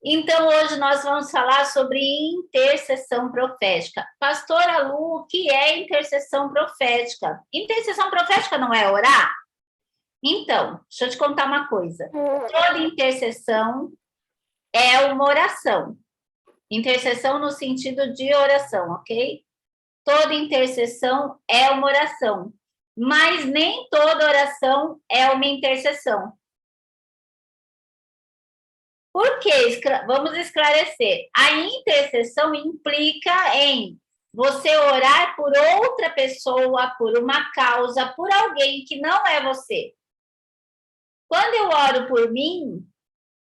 Então, hoje nós vamos falar sobre intercessão profética. Pastora Lu, o que é intercessão profética? Intercessão profética não é orar? Então, deixa eu te contar uma coisa. Toda intercessão é uma oração. Intercessão no sentido de oração, ok? Toda intercessão é uma oração. Mas nem toda oração é uma intercessão. Por quê? Vamos esclarecer. A intercessão implica em você orar por outra pessoa, por uma causa, por alguém que não é você. Quando eu oro por mim,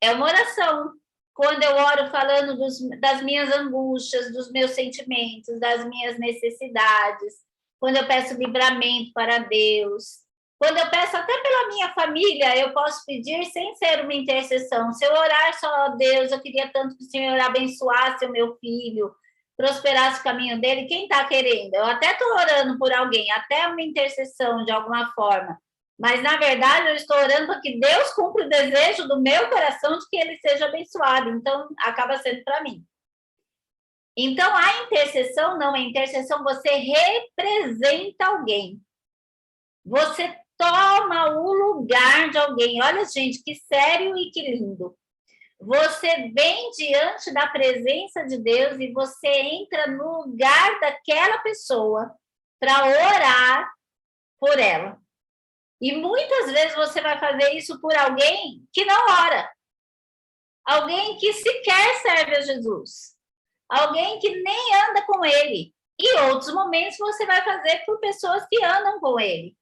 é uma oração. Quando eu oro falando das minhas angústias, dos meus sentimentos, das minhas necessidades, quando eu peço livramento para Deus, quando eu peço até pela minha família, eu posso pedir sem ser uma intercessão. Se eu orar só a Deus, eu queria tanto que o Senhor abençoasse o meu filho, prosperasse o caminho dele. Quem está querendo? Eu até estou orando por alguém, até uma intercessão de alguma forma. Mas, na verdade, eu estou orando para que Deus cumpra o desejo do meu coração de que ele seja abençoado. Então, acaba sendo para mim. Então, a intercessão não, a intercessão você representa alguém. Você toma o lugar de alguém. Olha, gente, que sério e que lindo. Você vem diante da presença de Deus e você entra no lugar daquela pessoa para orar por ela. E muitas vezes você vai fazer isso por alguém que não ora. Alguém que sequer serve a Jesus. Alguém que nem anda com ele. E outros momentos você vai fazer por pessoas que andam com ele.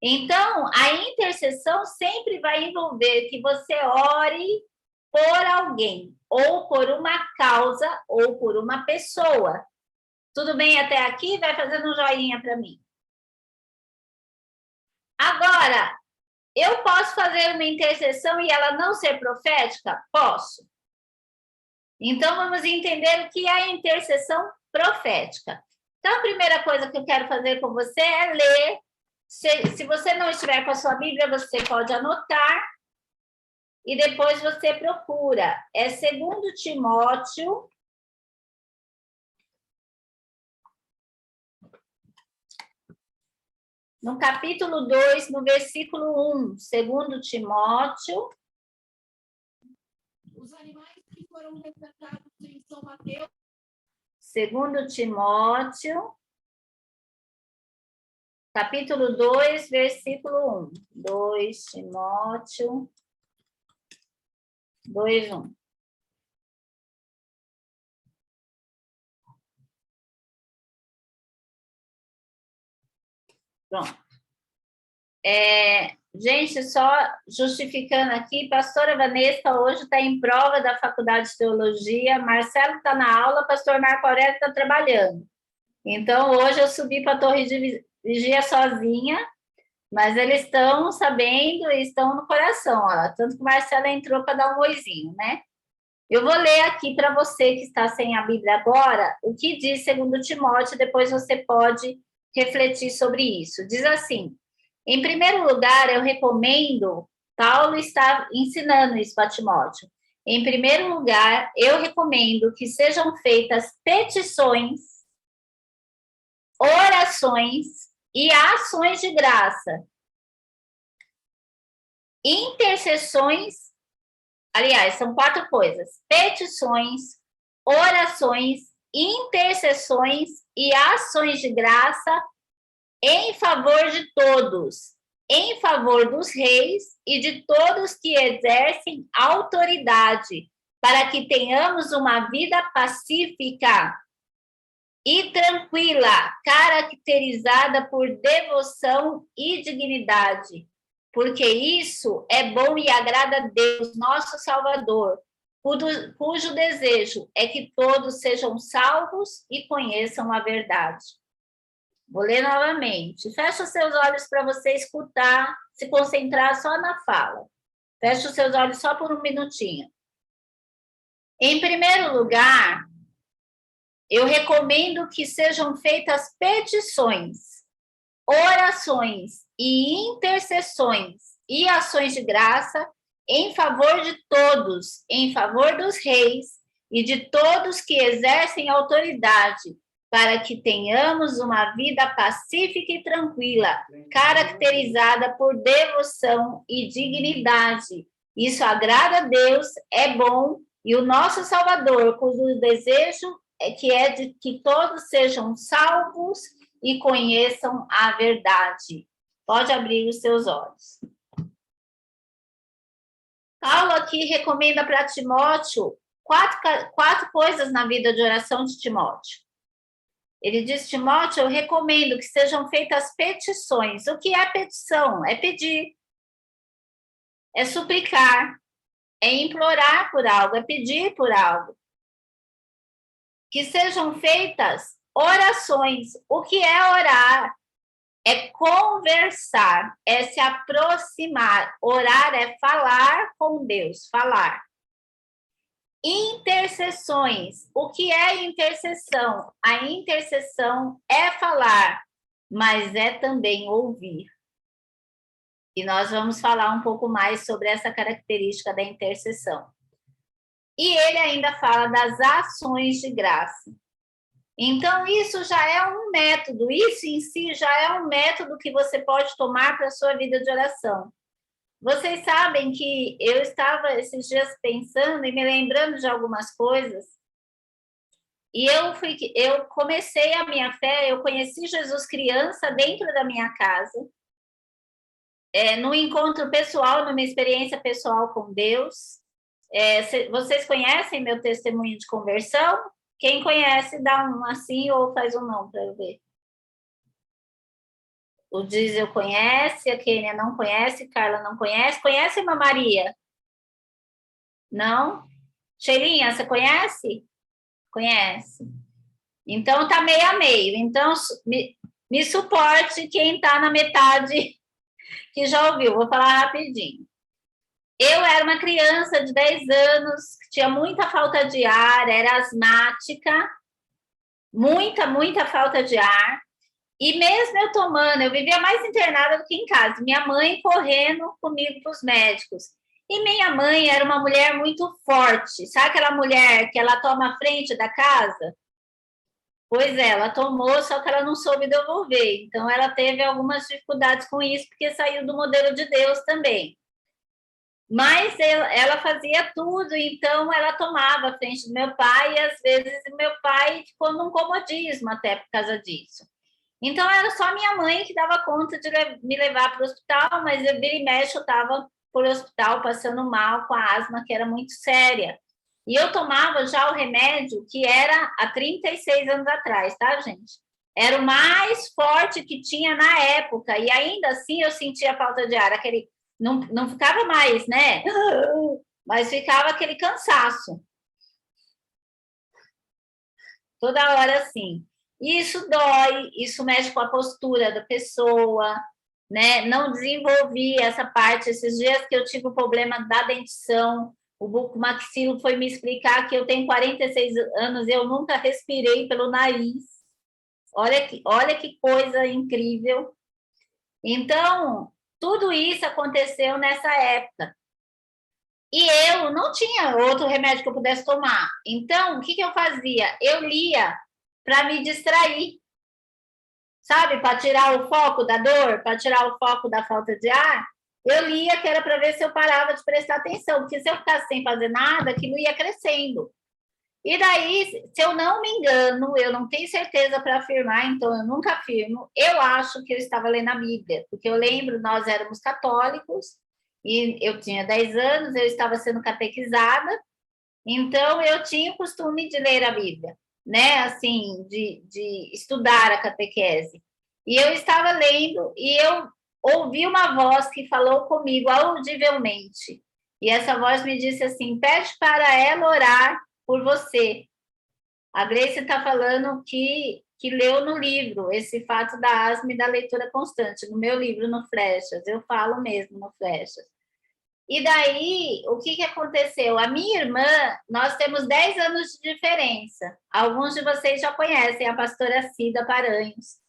Então, a intercessão sempre vai envolver que você ore por alguém, ou por uma causa, ou por uma pessoa. Tudo bem até aqui? Vai fazendo um joinha para mim. Agora, eu posso fazer uma intercessão e ela não ser profética? Posso. Então, vamos entender o que é a intercessão profética. Então, a primeira coisa que eu quero fazer com você é ler. Se você não estiver com a sua Bíblia, você pode anotar e depois você procura. É 2 Timóteo, no capítulo 2, no versículo 1. 2 Timóteo. Os animais que foram retratados em São Mateus. 2 Timóteo, capítulo 2, versículo 1. 2 Timóteo 2, 1. Pronto. Gente, só justificando aqui, pastora Vanessa hoje está em prova da Faculdade de Teologia, Marcelo está na aula, pastor Marco Aurélio está trabalhando. Então, hoje eu subi para a Torre de Vigia sozinha, mas eles estão sabendo e estão no coração, ó, tanto que o Marcelo entrou para dar um oizinho, né? Eu vou ler aqui para você que está sem a Bíblia agora, o que diz 2 Timóteo, depois você pode refletir sobre isso. Diz assim: em primeiro lugar, eu recomendo, Paulo está ensinando isso para Timóteo. Em primeiro lugar, eu recomendo que sejam feitas petições, orações e ações de graça, intercessões, aliás, são 4 coisas: petições, orações, intercessões e ações de graça em favor de todos, em favor dos reis e de todos que exercem autoridade, para que tenhamos uma vida pacífica e tranquila, caracterizada por devoção e dignidade, porque isso é bom e agrada a Deus, nosso Salvador, cujo desejo é que todos sejam salvos e conheçam a verdade. Vou ler novamente. Fecha os seus olhos para você escutar, se concentrar só na fala. Fecha os seus olhos só por um minutinho. Em primeiro lugar, eu recomendo que sejam feitas petições, orações e intercessões e ações de graça em favor de todos, em favor dos reis e de todos que exercem autoridade, para que tenhamos uma vida pacífica e tranquila, caracterizada por devoção e dignidade. Isso agrada a Deus, é bom, e o nosso Salvador, cujo desejo é de que todos sejam salvos e conheçam a verdade. Pode abrir os seus olhos. Paulo aqui recomenda para Timóteo quatro coisas na vida de oração de Timóteo. Ele diz, Timóteo, eu recomendo que sejam feitas petições. O que é petição? É pedir, é suplicar, é implorar por algo, é pedir por algo. Que sejam feitas orações. O que é orar? É conversar, é se aproximar. Orar é falar com Deus, falar. Intercessões. O que é intercessão? A intercessão é falar, mas é também ouvir. E nós vamos falar um pouco mais sobre essa característica da intercessão. E ele ainda fala das ações de graça. Então, isso já é um método, isso em si já é um método que você pode tomar para a sua vida de oração. Vocês sabem que eu estava esses dias pensando e me lembrando de algumas coisas, e eu comecei a minha fé, eu conheci Jesus criança dentro da minha casa, num encontro pessoal, numa experiência pessoal com Deus. Vocês conhecem meu testemunho de conversão? Quem conhece, dá um assim ou faz um não para eu ver. O Diesel conhece, a Kênia não conhece, Carla não conhece. Conhece, irmã Maria? Não? Sheilinha, você conhece? Conhece. Então, tá meio a meio. Então, me suporte quem está na metade que já ouviu. Vou falar rapidinho. Eu era uma criança de 10 anos, que tinha muita falta de ar, era asmática, muita falta de ar. E mesmo eu tomando, eu vivia mais internada do que em casa. Minha mãe correndo comigo para os médicos. E minha mãe era uma mulher muito forte. Sabe aquela mulher que ela toma a frente da casa? Pois é, ela tomou, só que ela não soube devolver. Então, ela teve algumas dificuldades com isso, porque saiu do modelo de Deus também. Mas ela fazia tudo, então ela tomava a frente do meu pai, e às vezes o meu pai ficou num comodismo até por causa disso. Então era só minha mãe que dava conta de me levar para o hospital, mas eu vira e mexe, eu estava por hospital passando mal com a asma, que era muito séria. E eu tomava já o remédio que era há 36 anos atrás, tá, gente? Era o mais forte que tinha na época, e ainda assim eu sentia falta de ar, aquele... Não ficava mais, né? Mas ficava aquele cansaço. Toda hora assim. Isso dói, isso mexe com a postura da pessoa, né? Não desenvolvi essa parte. Esses dias que eu tive o problema da dentição, o bucomaxilo foi me explicar que eu tenho 46 anos e eu nunca respirei pelo nariz. Olha que coisa incrível. Então, tudo isso aconteceu nessa época. E eu não tinha outro remédio que eu pudesse tomar. Então, o que eu fazia? Eu lia para me distrair. Sabe? Para tirar o foco da dor, para tirar o foco da falta de ar. Eu lia que era para ver se eu parava de prestar atenção. Porque se eu ficasse sem fazer nada, aquilo ia crescendo. E daí, se eu não me engano, eu não tenho certeza para afirmar, então eu nunca afirmo, eu acho que eu estava lendo a Bíblia, porque eu lembro, nós éramos católicos, e eu tinha 10 anos, eu estava sendo catequizada, então eu tinha o costume de ler a Bíblia, né, assim, de estudar a catequese. E eu estava lendo, e eu ouvi uma voz que falou comigo audivelmente, e essa voz me disse assim, pede para ela orar por você. A Grace está falando que leu no livro esse fato da asma e da leitura constante, no meu livro, no Flechas, eu falo mesmo no Flechas. E daí, o que aconteceu? A minha irmã, nós temos 10 anos de diferença. Alguns de vocês já conhecem a pastora Cida Paranhos,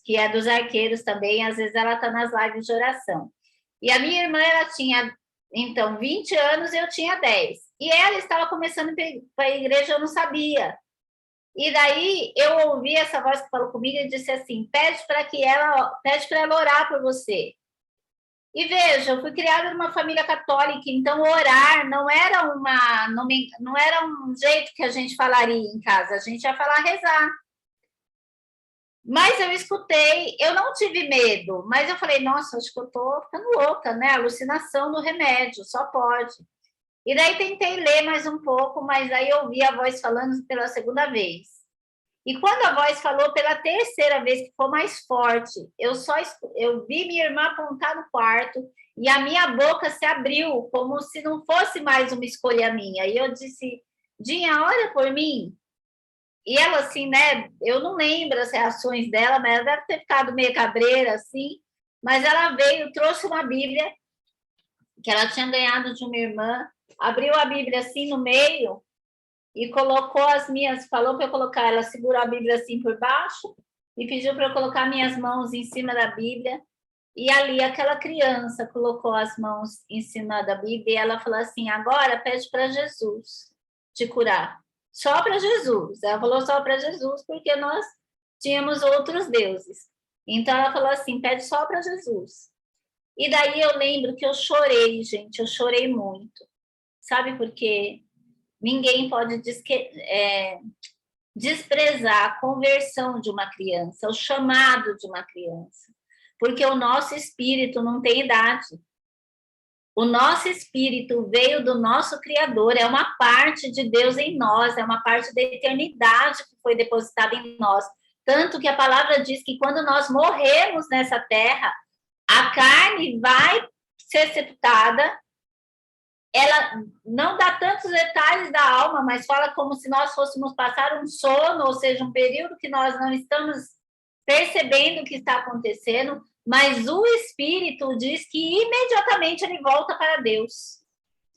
que é dos arqueiros também, às vezes ela está nas lives de oração. E a minha irmã, ela tinha Então, 20 anos eu tinha 10. E ela estava começando para a igreja, eu não sabia. E daí eu ouvi essa voz que falou comigo e disse assim: pede para ela orar por você. E veja, eu fui criada numa família católica, então orar não era um jeito que a gente falaria em casa, a gente ia falar rezar. Mas eu escutei, eu não tive medo, mas eu falei, nossa, acho que eu tô ficando louca, né? Alucinação do remédio, só pode. E daí tentei ler mais um pouco, mas aí eu ouvi a voz falando pela segunda vez. E quando a voz falou pela terceira vez, que foi mais forte, eu vi minha irmã apontar no quarto e a minha boca se abriu, como se não fosse mais uma escolha minha. E eu disse, Dinha, olha por mim. E ela, assim, né, eu não lembro as reações dela, mas ela deve ter ficado meio cabreira, assim, mas ela veio, trouxe uma Bíblia, que ela tinha ganhado de uma irmã, abriu a Bíblia assim no meio e colocou falou para eu colocar, ela segurou a Bíblia assim por baixo e pediu para eu colocar minhas mãos em cima da Bíblia. E ali aquela criança colocou as mãos em cima da Bíblia e ela falou assim: agora pede para Jesus te curar. Só para Jesus. Ela falou só para Jesus porque nós tínhamos outros deuses. Então ela falou assim: pede só para Jesus. E daí eu lembro que eu chorei, gente, eu chorei muito. Sabe por quê? Ninguém pode desprezar a conversão de uma criança, o chamado de uma criança, porque o nosso espírito não tem idade. O nosso espírito veio do nosso Criador, é uma parte de Deus em nós, é uma parte da eternidade que foi depositada em nós. Tanto que a palavra diz que quando nós morremos nessa terra, a carne vai ser sepultada. Ela não dá tantos detalhes da alma, mas fala como se nós fôssemos passar um sono, ou seja, um período que nós não estamos percebendo o que está acontecendo, mas o Espírito diz que imediatamente ele volta para Deus.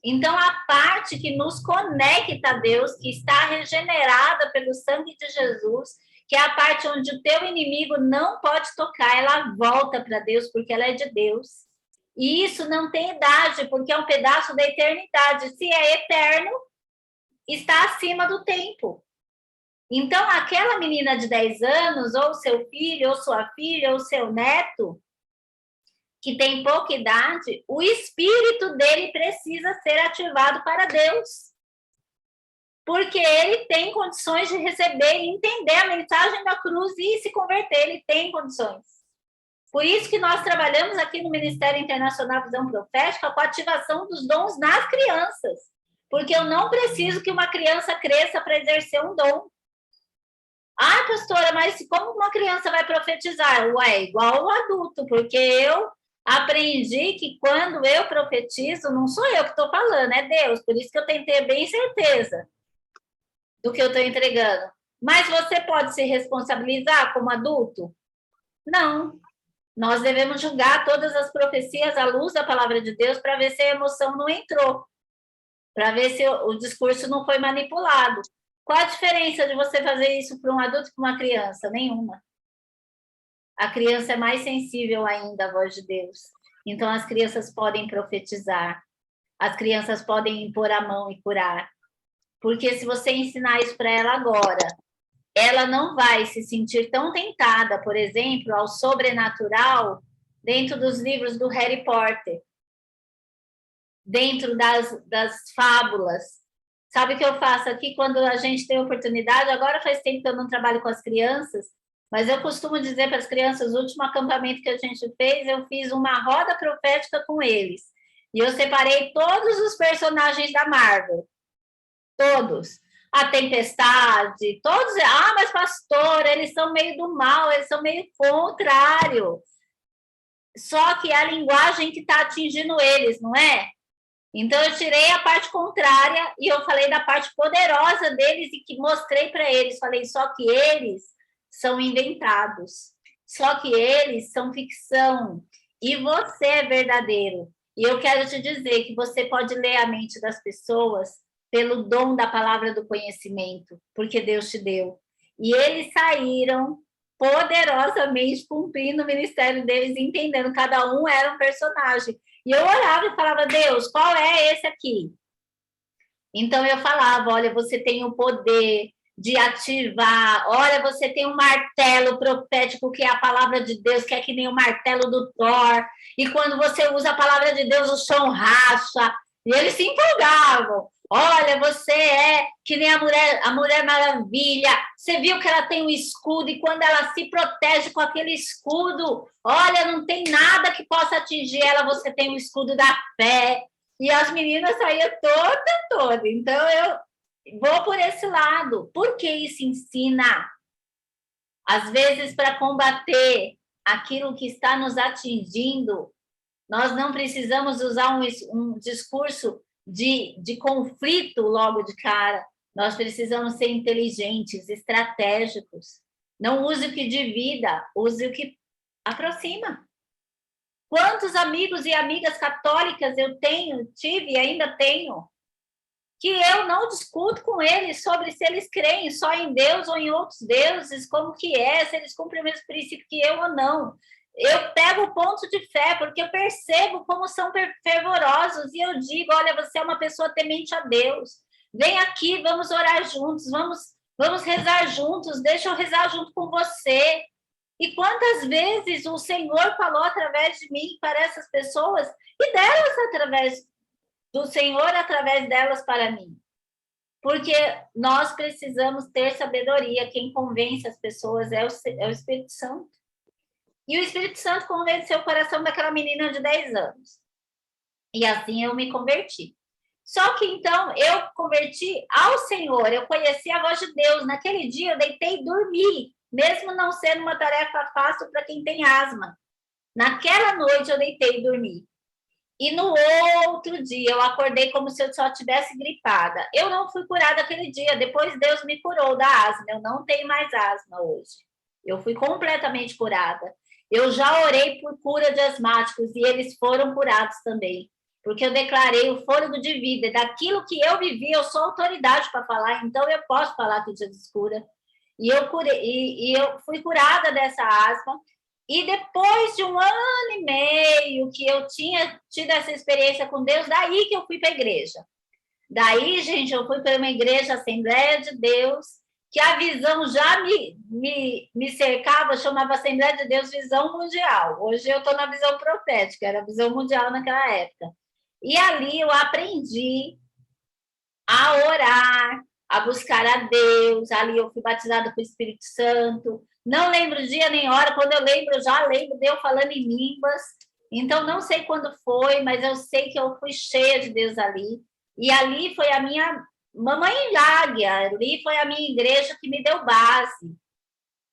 Então, a parte que nos conecta a Deus, que está regenerada pelo sangue de Jesus, que é a parte onde o teu inimigo não pode tocar, ela volta para Deus, porque ela é de Deus. E isso não tem idade, porque é um pedaço da eternidade. Se é eterno, está acima do tempo. Então, aquela menina de 10 anos, ou seu filho, ou sua filha, ou seu neto, que tem pouca idade, o espírito dele precisa ser ativado para Deus. Porque ele tem condições de receber e entender a mensagem da cruz e se converter, ele tem condições. Por isso que nós trabalhamos aqui no Ministério Internacional Visão Profética com a ativação dos dons nas crianças. Porque eu não preciso que uma criança cresça para exercer um dom. Ah, pastora, mas como uma criança vai profetizar? Ué, igual o adulto, porque eu aprendi que quando eu profetizo, não sou eu que estou falando, é Deus. Por isso que eu tenho que ter bem certeza do que eu estou entregando. Mas você pode se responsabilizar como adulto? Não. Nós devemos julgar todas as profecias à luz da palavra de Deus para ver se a emoção não entrou, para ver se o discurso não foi manipulado. Qual a diferença de você fazer isso para um adulto e para uma criança? Nenhuma. A criança é mais sensível ainda à voz de Deus. Então, as crianças podem profetizar. As crianças podem impor a mão e curar. Porque se você ensinar isso para ela agora, ela não vai se sentir tão tentada, por exemplo, ao sobrenatural dentro dos livros do Harry Potter, dentro das fábulas. Sabe o que eu faço aqui quando a gente tem oportunidade? Agora faz tempo que eu não trabalho com as crianças, mas eu costumo dizer para as crianças, o último acampamento que a gente fez, eu fiz uma roda profética com eles. E eu separei todos os personagens da Marvel. Todos. A Tempestade, todos. Ah, mas pastor, eles são meio do mal, eles são meio contrário. Só que é a linguagem que está atingindo eles, não é? Então, eu tirei a parte contrária e eu falei da parte poderosa deles e que mostrei para eles. Falei, só que eles são inventados. Só que eles são ficção. E você é verdadeiro. E eu quero te dizer que você pode ler a mente das pessoas pelo dom da palavra do conhecimento, porque Deus te deu. E eles saíram poderosamente cumprindo o ministério deles, entendendo, cada um era um personagem. E eu orava e falava, Deus, qual é esse aqui? Então eu falava, olha, você tem o poder de ativar, olha, você tem um martelo profético, que é a palavra de Deus, que é que nem o martelo do Thor, e quando você usa a palavra de Deus, o chão racha, e eles se empolgavam. Olha, você é que nem a Mulher Maravilha, você viu que ela tem um escudo, e quando ela se protege com aquele escudo, olha, não tem nada que possa atingir ela, você tem o escudo da fé. E as meninas saíam toda. Então, eu vou por esse lado. Porque isso ensina? Às vezes, para combater aquilo que está nos atingindo, nós não precisamos usar um discurso de conflito logo de cara. Nós precisamos ser inteligentes, estratégicos. Não use o que divida, use o que aproxima. Quantos amigos e amigas católicas eu tive e ainda tenho, que eu não discuto com eles sobre se eles creem só em Deus ou em outros deuses, como que é, se eles cumprem o mesmo princípio que eu ou não. Eu pego o ponto de fé, porque eu percebo como são fervorosos, e eu digo, olha, você é uma pessoa temente a Deus, vem aqui, vamos orar juntos, vamos rezar juntos, deixa eu rezar junto com você. E quantas vezes o Senhor falou através de mim para essas pessoas, e delas através do Senhor, através delas para mim. Porque nós precisamos ter sabedoria. Quem convence as pessoas é o Espírito Santo. E o Espírito Santo convenceu o coração daquela menina de 10 anos. E assim eu me converti. Só que então eu converti ao Senhor, eu conheci a voz de Deus. Naquele dia eu deitei e dormi, mesmo não sendo uma tarefa fácil para quem tem asma. Naquela noite eu deitei e dormi. E no outro dia eu acordei como se eu só tivesse gripada. Eu não fui curada aquele dia, depois Deus me curou da asma. Eu não tenho mais asma hoje. Eu fui completamente curada. Eu já orei por cura de asmáticos e eles foram curados também. Porque eu declarei o fôlego de vida. Daquilo que eu vivi, eu sou autoridade para falar, então eu posso falar que Jesus cura. E eu fui curada dessa asma. E depois de 1 ano e meio que eu tinha tido essa experiência com Deus, daí que eu fui para a igreja. Daí, gente, eu fui para uma igreja, Assembleia de Deus, que a visão já me cercava, chamava Assembleia de Deus Visão Mundial. Hoje eu estou na visão profética, era visão mundial naquela época. E ali eu aprendi a orar, a buscar a Deus. Ali eu fui batizada com o Espírito Santo. Não lembro dia nem hora, quando eu lembro, eu já lembro de eu falando em línguas. Então, não sei quando foi, mas eu sei que eu fui cheia de Deus ali. E ali foi a minha mamãe Láguia, ali foi a minha igreja que me deu base.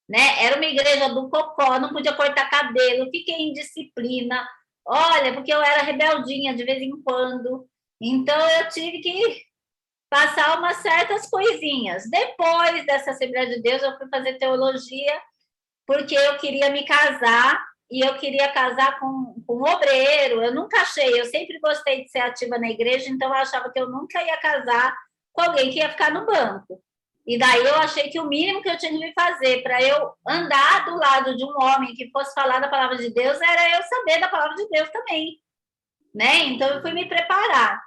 Né? Era uma igreja do cocó, não podia cortar cabelo, fiquei em disciplina. Olha, porque eu era rebeldinha de vez em quando. Então, eu tive que passar umas certas coisinhas. Depois dessa Assembleia de Deus, eu fui fazer teologia, porque eu queria me casar, e eu queria casar com um obreiro. Eu nunca achei, eu sempre gostei de ser ativa na igreja, então eu achava que eu nunca ia casar com alguém que ia ficar no banco. E daí eu achei que o mínimo que eu tinha que fazer para eu andar do lado de um homem que fosse falar da palavra de Deus era eu saber da palavra de Deus também, né? Então eu fui me preparar.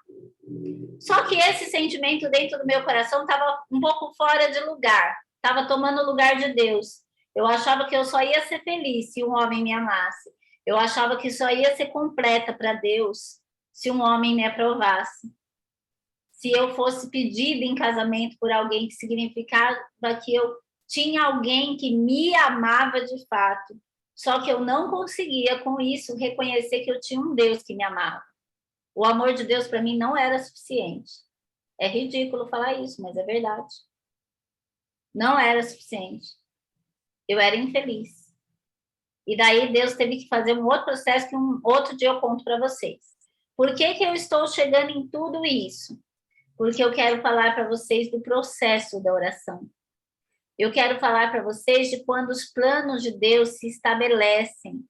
Só que esse sentimento dentro do meu coração estava um pouco fora de lugar, estava tomando o lugar de Deus. Eu achava que eu só ia ser feliz se um homem me amasse. Eu achava que só ia ser completa para Deus se um homem me aprovasse. Se eu fosse pedida em casamento por alguém, que significava que eu tinha alguém que me amava de fato. Só que eu não conseguia, com isso, reconhecer que eu tinha um Deus que me amava. O amor de Deus para mim não era suficiente. É ridículo falar isso, mas é verdade. Não era suficiente. Eu era infeliz. E daí Deus teve que fazer um outro processo que um outro dia eu conto para vocês. Por que eu estou chegando em tudo isso? Porque eu quero falar para vocês do processo da oração. Eu quero falar para vocês de quando os planos de Deus se estabelecem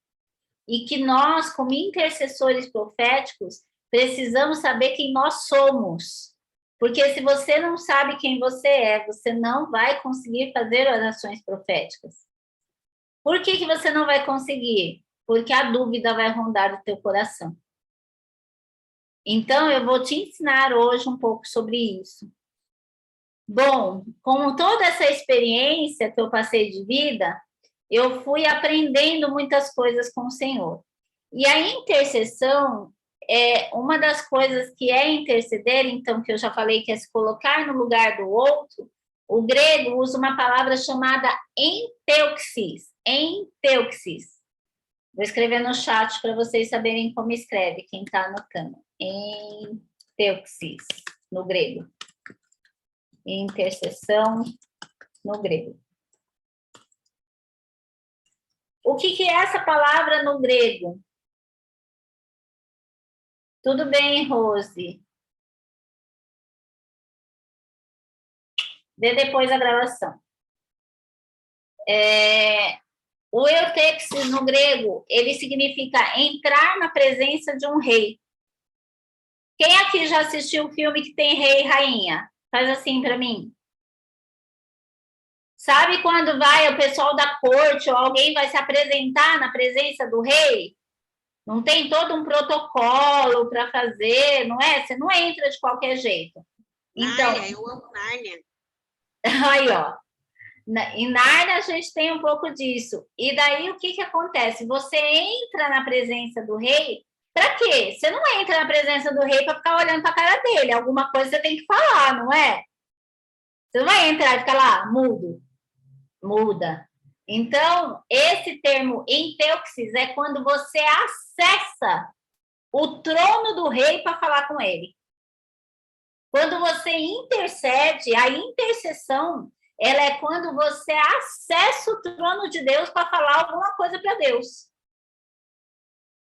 e que nós, como intercessores proféticos, precisamos saber quem nós somos. Porque se você não sabe quem você não vai conseguir fazer orações proféticas. Por que você não vai conseguir? Porque a dúvida vai rondar o teu coração. Então, eu vou te ensinar hoje um pouco sobre isso. Bom, com toda essa experiência que eu passei de vida, eu fui aprendendo muitas coisas com o Senhor. E a intercessão é uma das coisas que é interceder, então, que eu já falei que é se colocar no lugar do outro. O grego usa uma palavra chamada enteuxis. Enteuxis. Vou escrever no chat para vocês saberem como escreve, quem está anotando. Enteuxis, no grego. Intercessão, no grego. O que é essa palavra no grego? Tudo bem, Rose? Vê depois a gravação. O eutexis no grego, ele significa entrar na presença de um rei. Quem aqui já assistiu o filme que tem rei e rainha? Faz assim para mim. Sabe quando vai o pessoal da corte ou alguém vai se apresentar na presença do rei? Não tem todo um protocolo para fazer, não é? Você não entra de qualquer jeito. Então, Nárnia, eu amo Nárnia. Aí, ó. Em Nárnia a gente tem um pouco disso. E daí o que acontece? Você entra na presença do rei, para quê? Você não entra na presença do rei para ficar olhando para a cara dele. Alguma coisa você tem que falar, não é? Você não vai entrar e ficar lá, mudo. Muda. Então, esse termo enteuxis é quando você acessa o trono do rei para falar com ele. Quando você intercede, a intercessão, ela é quando você acessa o trono de Deus para falar alguma coisa para Deus.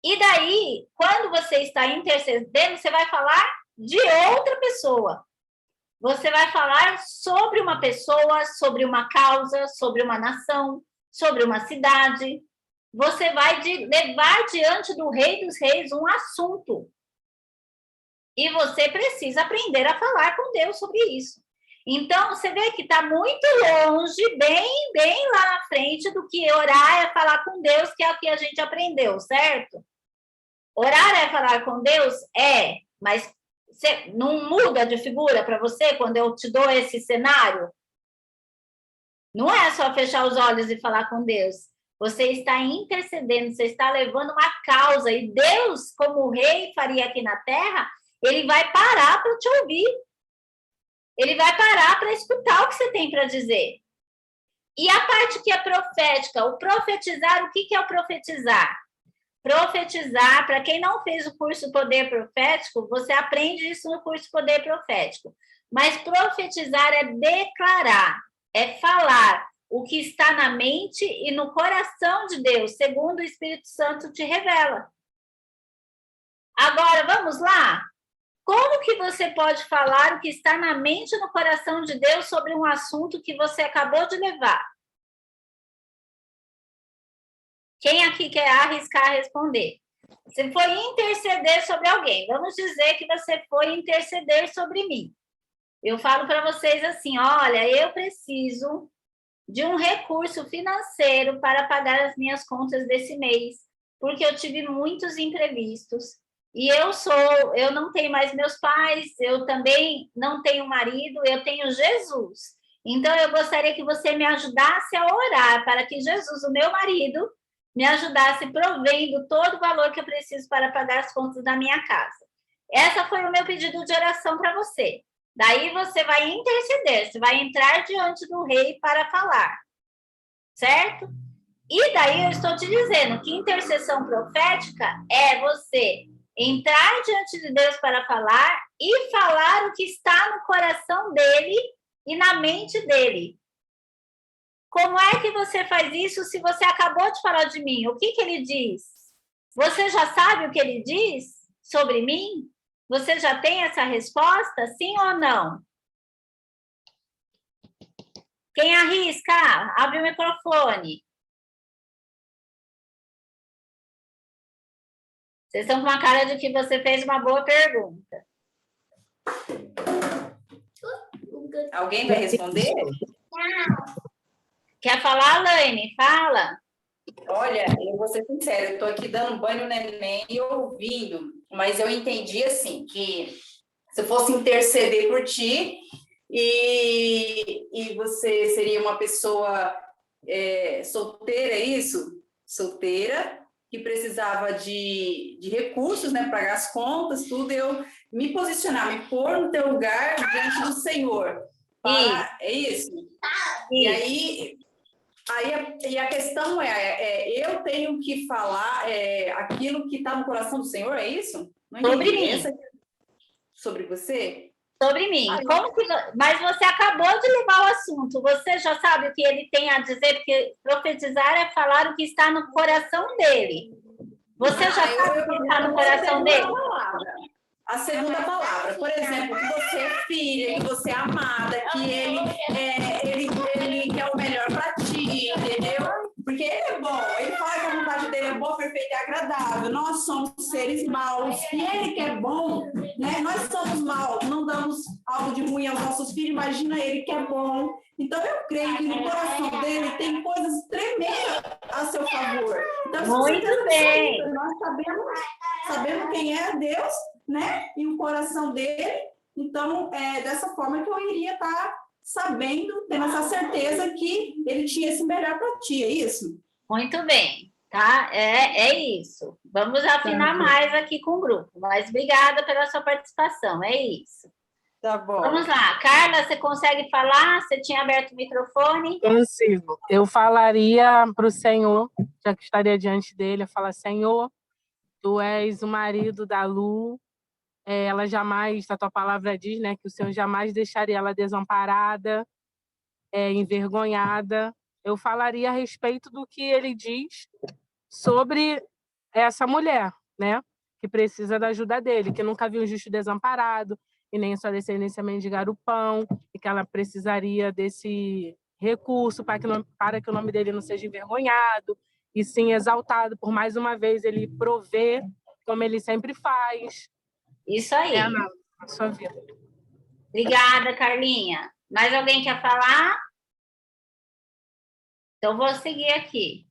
E daí, quando você está intercedendo, você vai falar de outra pessoa. Você vai falar sobre uma pessoa, sobre uma causa, sobre uma nação, sobre uma cidade. Você vai levar diante do Rei dos Reis um assunto. E você precisa aprender a falar com Deus sobre isso. Então, você vê que está muito longe, bem lá na frente do que orar é falar com Deus, que é o que a gente aprendeu, certo? Orar é falar com Deus? É, mas você não muda de figura para você quando eu te dou esse cenário? Não é só fechar os olhos e falar com Deus. Você está intercedendo, você está levando uma causa. E Deus, como o rei faria aqui na terra, ele vai parar para te ouvir. Ele vai parar para escutar o que você tem para dizer. E a parte que é profética, o profetizar, o que é o profetizar? Profetizar, para quem não fez o curso Poder Profético, você aprende isso no curso Poder Profético. Mas profetizar é declarar, é falar o que está na mente e no coração de Deus, segundo o Espírito Santo te revela. Agora, vamos lá? Como que você pode falar o que está na mente e no coração de Deus sobre um assunto que você acabou de levar? Quem aqui quer arriscar responder? Você foi interceder sobre alguém. Vamos dizer que você foi interceder sobre mim. Eu falo para vocês assim, olha, eu preciso de um recurso financeiro para pagar as minhas contas desse mês, porque eu tive muitos imprevistos. E eu não tenho mais meus pais, eu também não tenho marido, eu tenho Jesus. Então, eu gostaria que você me ajudasse a orar para que Jesus, o meu marido, me ajudasse provendo todo o valor que eu preciso para pagar as contas da minha casa. Essa foi o meu pedido de oração para você. Daí você vai interceder, você vai entrar diante do rei para falar, certo? E daí eu estou te dizendo que intercessão profética é você entrar diante de Deus para falar e falar o que está no coração dele e na mente dele. Como é que você faz isso se você acabou de falar de mim? O que ele diz? Você já sabe o que ele diz sobre mim? Você já tem essa resposta, sim ou não? Quem arrisca? Abre o microfone. Vocês estão com uma cara de que você fez uma boa pergunta. Alguém vai responder? Quer falar, Laine? Fala. Olha, eu vou ser sincera, eu estou aqui dando banho no neném e ouvindo. Mas eu entendi assim, que se eu fosse interceder por ti e você seria uma pessoa solteira, é isso? Solteira, que precisava de recursos, né, para pagar as contas, tudo, eu me posicionar, me pôr no teu lugar diante do Senhor. É isso? E aí a questão eu tenho que falar aquilo que está no coração do Senhor, é isso? Não entendi. Sobre mim. Sobre você? Sobre mim. Mas você acabou de levar o assunto. Você já sabe o que ele tem a dizer, porque profetizar é falar o que está no coração dele. Você já sabe o que está no coração dele? A segunda palavra, por exemplo, que você é filha, que você é amada, que ele quer o melhor para ti, entendeu? Porque ele é bom, ele fala que a vontade dele é boa, perfeita e agradável. Nós somos seres maus e ele que é bom, né? Nós somos maus, não damos algo de ruim aos nossos filhos, imagina ele que é bom. Então eu creio que no coração dele tem coisas tremendas a seu favor. Então, muito bem. Nós sabemos quem é Deus, né? E o coração dele. Então, dessa forma que eu iria estar sabendo, tendo essa certeza que ele tinha esse melhor para ti, é isso? Muito bem, tá? É isso. Vamos afinar mais aqui com o grupo, mas obrigada pela sua participação, é isso. Tá bom. Vamos lá. Carla, você consegue falar? Você tinha aberto o microfone? Consigo. Eu falaria para o Senhor, já que estaria diante dele, eu falo: Senhor, tu és o marido da Lu, ela jamais, a tua palavra diz, né, que o Senhor jamais deixaria ela desamparada, envergonhada. Eu falaria a respeito do que ele diz sobre essa mulher, né, que precisa da ajuda dele, que nunca viu um justo desamparado, e nem sua descendência mendigar o pão, e que ela precisaria desse recurso para que o nome dele não seja envergonhado, e sim exaltado, por mais uma vez ele prover, como ele sempre faz. Isso aí. Na sua vida. Obrigada, Carlinha. Mais alguém quer falar? Então, vou seguir aqui.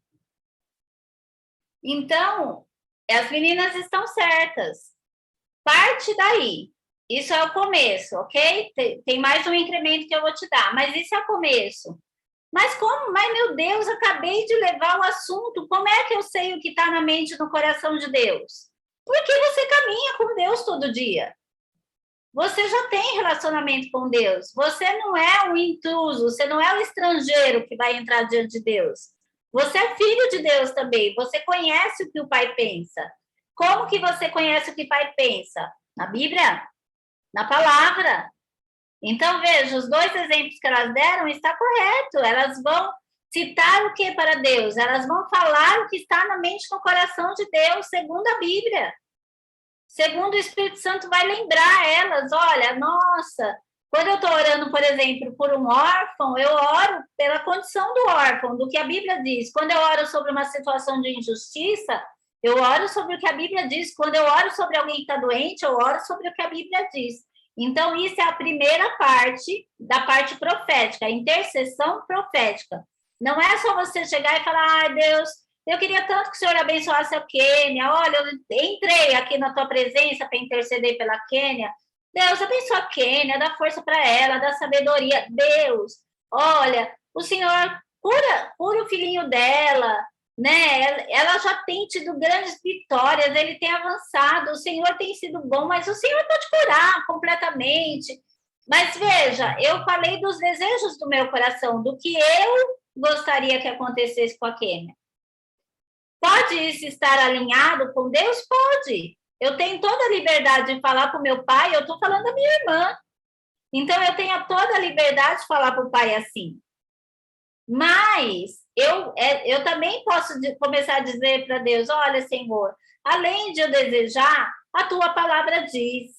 Então, as meninas estão certas. Parte daí. Isso é o começo, ok? Tem mais um incremento que eu vou te dar, mas isso é o começo. Mas como? Mas, meu Deus, acabei de levar o assunto. Como é que eu sei o que está na mente e no coração de Deus? Porque você caminha com Deus todo dia. Você já tem relacionamento com Deus. Você não é um intruso, você não é um estrangeiro que vai entrar diante de Deus. Você é filho de Deus também. Você conhece o que o Pai pensa. Como que você conhece o que o Pai pensa? Na Bíblia? Na palavra. Então, veja, os dois exemplos que elas deram está correto. Elas vão citar o que para Deus? Elas vão falar o que está na mente e no coração de Deus, segundo a Bíblia. Segundo o Espírito Santo vai lembrar elas, olha, nossa, quando eu estou orando, por exemplo, por um órfão, eu oro pela condição do órfão, do que a Bíblia diz. Quando eu oro sobre uma situação de injustiça, eu oro sobre o que a Bíblia diz. Quando eu oro sobre alguém que está doente, eu oro sobre o que a Bíblia diz. Então, isso é a primeira parte da parte profética, a intercessão profética. Não é só você chegar e falar, ai, Deus, eu queria tanto que o Senhor abençoasse a Quênia. Olha, eu entrei aqui na tua presença para interceder pela Quênia. Deus, abençoa a Quênia, dá força para ela, dá sabedoria. Deus, olha, o Senhor cura o filhinho dela, né? Ela já tem tido grandes vitórias, ele tem avançado, o Senhor tem sido bom, mas o Senhor pode curar completamente. Mas veja, eu falei dos desejos do meu coração, do que eu gostaria que acontecesse com a Quênia. Pode isso estar alinhado com Deus? Pode. Eu tenho toda a liberdade de falar para o meu pai, eu estou falando da minha irmã. Então, eu tenho toda a liberdade de falar para o pai assim. Mas eu também posso começar a dizer para Deus, olha, Senhor, além de eu desejar, a tua palavra diz.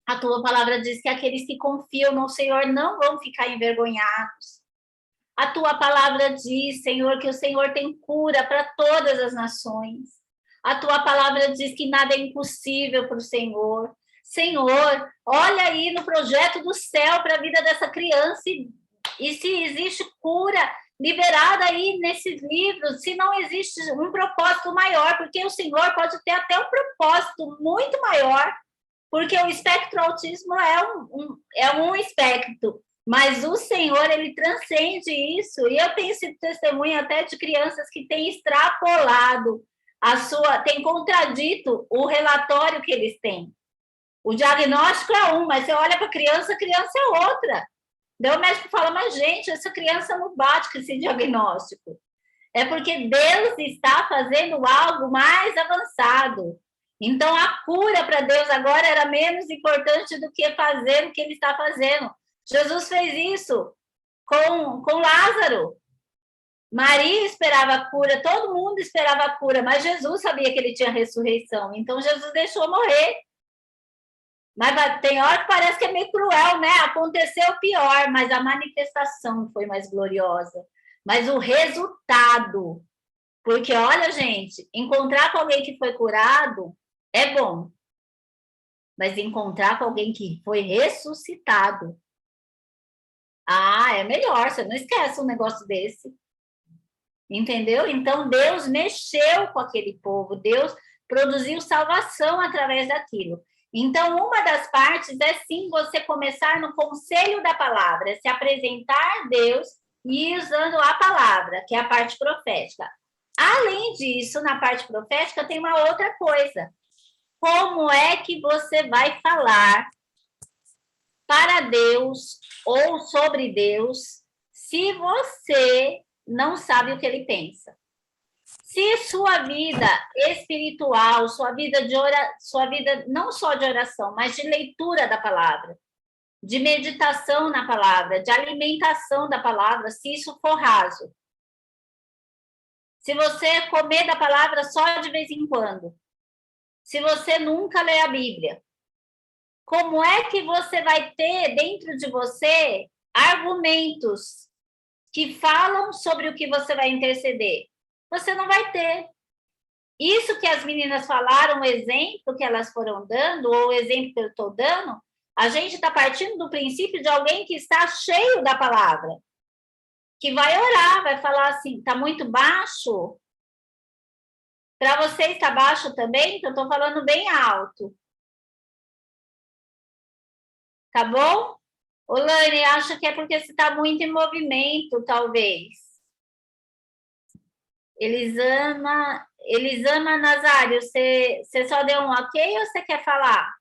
A tua palavra diz que aqueles que confiam no Senhor não vão ficar envergonhados. A tua palavra diz, Senhor, que o Senhor tem cura para todas as nações. A tua palavra diz que nada é impossível para o Senhor. Senhor, olha aí no projeto do céu para a vida dessa criança e se existe cura, liberado aí nesses livros, se não existe um propósito maior, porque o Senhor pode ter até um propósito muito maior, porque o espectro autismo é um espectro, mas o Senhor, ele transcende isso, e eu tenho esse testemunho até de crianças que têm extrapolado tem contradito o relatório que eles têm. O diagnóstico é um, mas você olha para a criança é outra. Daí o médico fala, mas gente, essa criança não bate com esse diagnóstico. É porque Deus está fazendo algo mais avançado. Então, a cura para Deus agora era menos importante do que fazer o que ele está fazendo. Jesus fez isso com Lázaro. Maria esperava a cura, todo mundo esperava a cura, mas Jesus sabia que ele tinha ressurreição. Então, Jesus deixou morrer. Mas tem hora que parece que é meio cruel, né? Aconteceu pior, mas a manifestação foi mais gloriosa. Mas o resultado... Porque, olha, gente, encontrar com alguém que foi curado é bom. Mas encontrar com alguém que foi ressuscitado... é melhor, você não esquece um negócio desse. Entendeu? Então, Deus mexeu com aquele povo, Deus produziu salvação através daquilo. Então, uma das partes é, sim, você começar no conselho da palavra, se apresentar a Deus e ir usando a palavra, que é a parte profética. Além disso, na parte profética, tem uma outra coisa. Como é que você vai falar para Deus ou sobre Deus se você não sabe o que ele pensa? Se sua vida espiritual, sua vida não só de oração, mas de leitura da palavra, de meditação na palavra, de alimentação da palavra, se isso for raso. Se você comer da palavra só de vez em quando. Se você nunca lê a Bíblia. Como é que você vai ter dentro de você argumentos que falam sobre o que você vai interceder? Você não vai ter. Isso que as meninas falaram, o exemplo que elas foram dando, ou o exemplo que eu estou dando, a gente está partindo do princípio de alguém que está cheio da palavra, que vai orar, vai falar assim, está muito baixo? Para você está baixo também? Então, eu estou falando bem alto. Tá bom? Olane, acho que é porque você está muito em movimento, talvez. Elisama Nazário, você só deu um ok ou você quer falar?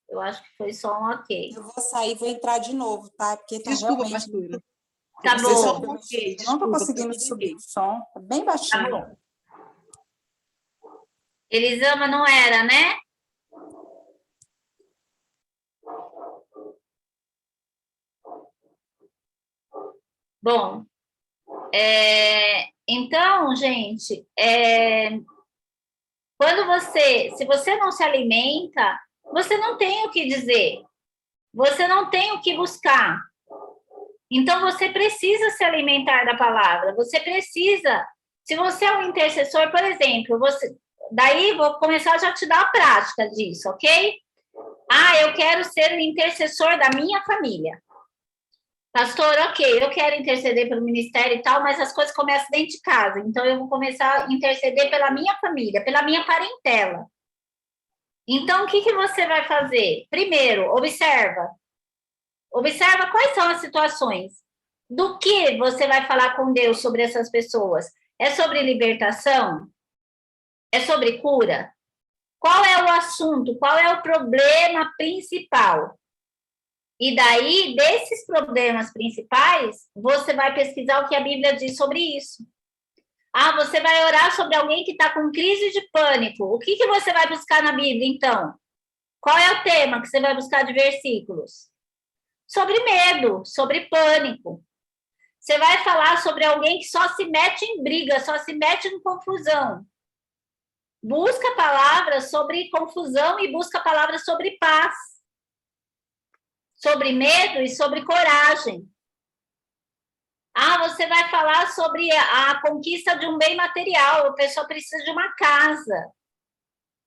Eu acho que foi só um ok. Eu vou sair, vou entrar de novo, tá? Porque tá Desculpa, realmente... pastora. Tá bom. Eu Ok, não estou desculpa, conseguindo subir o som, tá bem baixinho. Tá bom. Elisama não era, né? Bom, então, gente, se você não se alimenta, você não tem o que dizer, você não tem o que buscar. Então, você precisa se alimentar da palavra, você precisa, se você é um intercessor, por exemplo, daí vou começar a já te dar a prática disso, ok? Eu quero ser o intercessor da minha família. Pastor, ok, eu quero interceder pelo ministério e tal, mas as coisas começam dentro de casa. Então, eu vou começar a interceder pela minha família, pela minha parentela. Então, o que você vai fazer? Primeiro, observa. Observa quais são as situações. Do que você vai falar com Deus sobre essas pessoas? É sobre libertação? É sobre cura? Qual é o assunto? Qual é o problema principal? E daí, desses problemas principais, você vai pesquisar o que a Bíblia diz sobre isso. Você vai orar sobre alguém que está com crise de pânico. O que você vai buscar na Bíblia, então? Qual é o tema que você vai buscar de versículos? Sobre medo, sobre pânico. Você vai falar sobre alguém que só se mete em briga, só se mete em confusão. Busca palavras sobre confusão e busca palavras sobre paz. Sobre medo e sobre coragem. Você vai falar sobre a conquista de um bem material. A pessoa precisa de uma casa.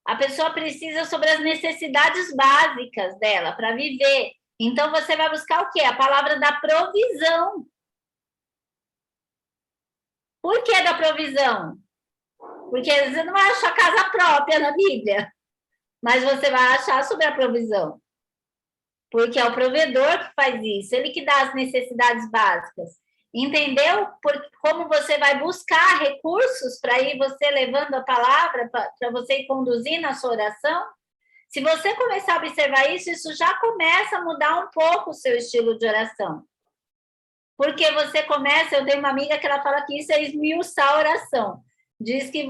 A pessoa precisa sobre as necessidades básicas dela para viver. Então, você vai buscar o quê? A palavra da provisão. Por que da provisão? Porque você não vai achar casa própria na Bíblia, mas você vai achar sobre a provisão. Porque é o provedor que faz isso, ele que dá as necessidades básicas. Entendeu? Como você vai buscar recursos para ir você levando a palavra, para você ir conduzindo a sua oração? Se você começar a observar isso, isso já começa a mudar um pouco o seu estilo de oração. Porque você começa, eu tenho uma amiga que ela fala que isso é esmiuçar a oração. Diz que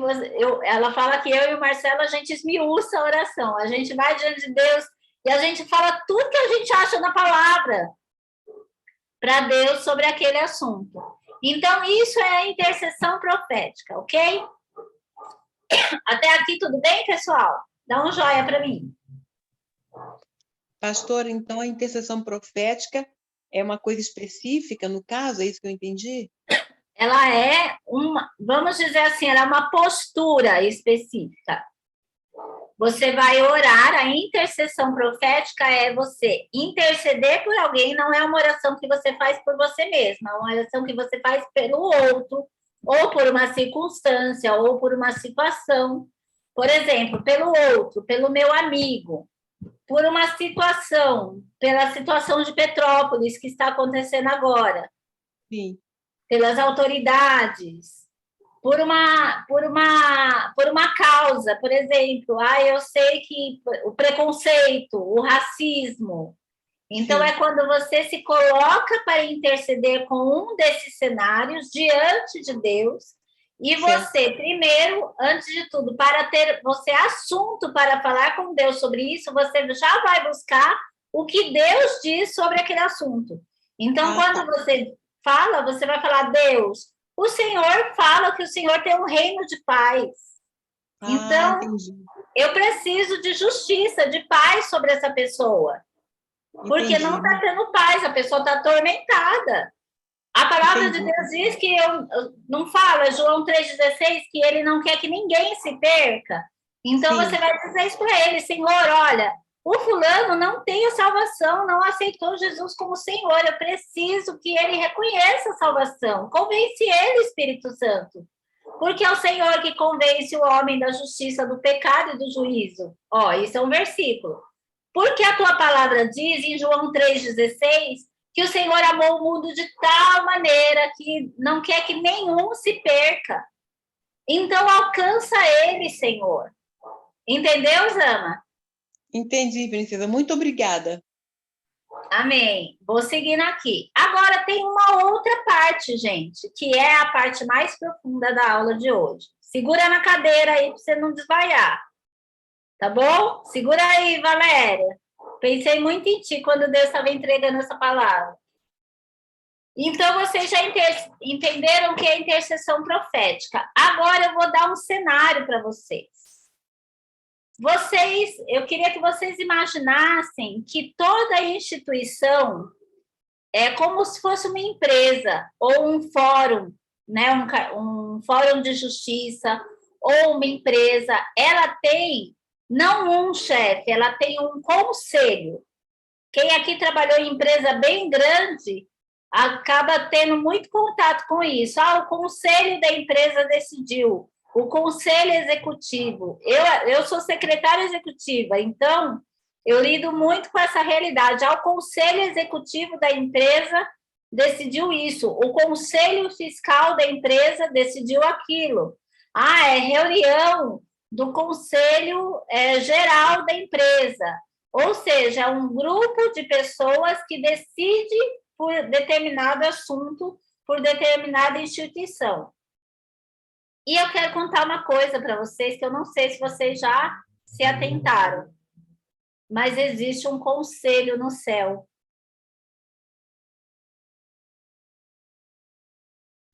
ela fala que eu e o Marcelo, a gente esmiuça a oração. A gente vai diante de Deus e a gente fala tudo que a gente acha na palavra para Deus sobre aquele assunto. Então, isso é a intercessão profética, ok? Até aqui tudo bem, pessoal? Dá um joia para mim. Pastor, então a intercessão profética é uma coisa específica, no caso, é isso que eu entendi? Ela é vamos dizer assim, ela é uma postura específica. Você vai orar, a intercessão profética é você interceder por alguém, não é uma oração que você faz por você mesma, é uma oração que você faz pelo outro, ou por uma circunstância, ou por uma situação. Por exemplo, pelo outro, pelo meu amigo, por uma situação, pela situação de Petrópolis que está acontecendo agora. Sim. Pelas autoridades, por uma causa, por exemplo, eu sei que o preconceito, o racismo. Então, Sim. é quando você se coloca para interceder com um desses cenários diante de Deus, e você, primeiro, antes de tudo, para ter você assunto para falar com Deus sobre isso, você já vai buscar o que Deus diz sobre aquele assunto. Então, quando você fala, você vai falar, Deus, o Senhor fala que o Senhor tem um reino de paz. Então, entendi. eu preciso de justiça, de paz sobre essa pessoa. Porque não está tendo paz, a pessoa está atormentada. A palavra de Deus diz que, não fala, João 3,16, que ele não quer que ninguém se perca. Então, você vai dizer isso para ele, Senhor, olha, o fulano não tem a salvação, não aceitou Jesus como Senhor, eu preciso que ele reconheça a salvação. Convence ele, Espírito Santo. Porque é o Senhor que convence o homem da justiça, do pecado e do juízo. Isso é um versículo. Porque a tua palavra diz, em João 3,16, que o Senhor amou o mundo de tal maneira que não quer que nenhum se perca. Então, alcança ele, Senhor. Entendeu, Zama? Entendi, princesa. Muito obrigada. Amém. Vou seguindo aqui. Agora tem uma outra parte, gente, que é a parte mais profunda da aula de hoje. Segura na cadeira aí para você não desvaiar. Tá bom? Segura aí, Valéria. Pensei muito em ti quando Deus estava entregando essa palavra. Então, vocês já entenderam o que é intercessão profética. Agora eu vou dar um cenário para vocês. Eu queria que vocês imaginassem que toda instituição é como se fosse uma empresa ou um fórum, né? Um fórum de justiça ou uma empresa. Ela tem não um chefe, ela tem um conselho. Quem aqui trabalhou em empresa bem grande acaba tendo muito contato com isso. O conselho da empresa decidiu. O conselho executivo. Eu sou secretária executiva, então eu lido muito com essa realidade. O conselho executivo da empresa decidiu isso. O conselho fiscal da empresa decidiu aquilo. É reunião do conselho geral da empresa. Ou seja, um grupo de pessoas que decide por determinado assunto, por determinada instituição. E eu quero contar uma coisa para vocês, que eu não sei se vocês já se atentaram, mas existe um conselho no céu.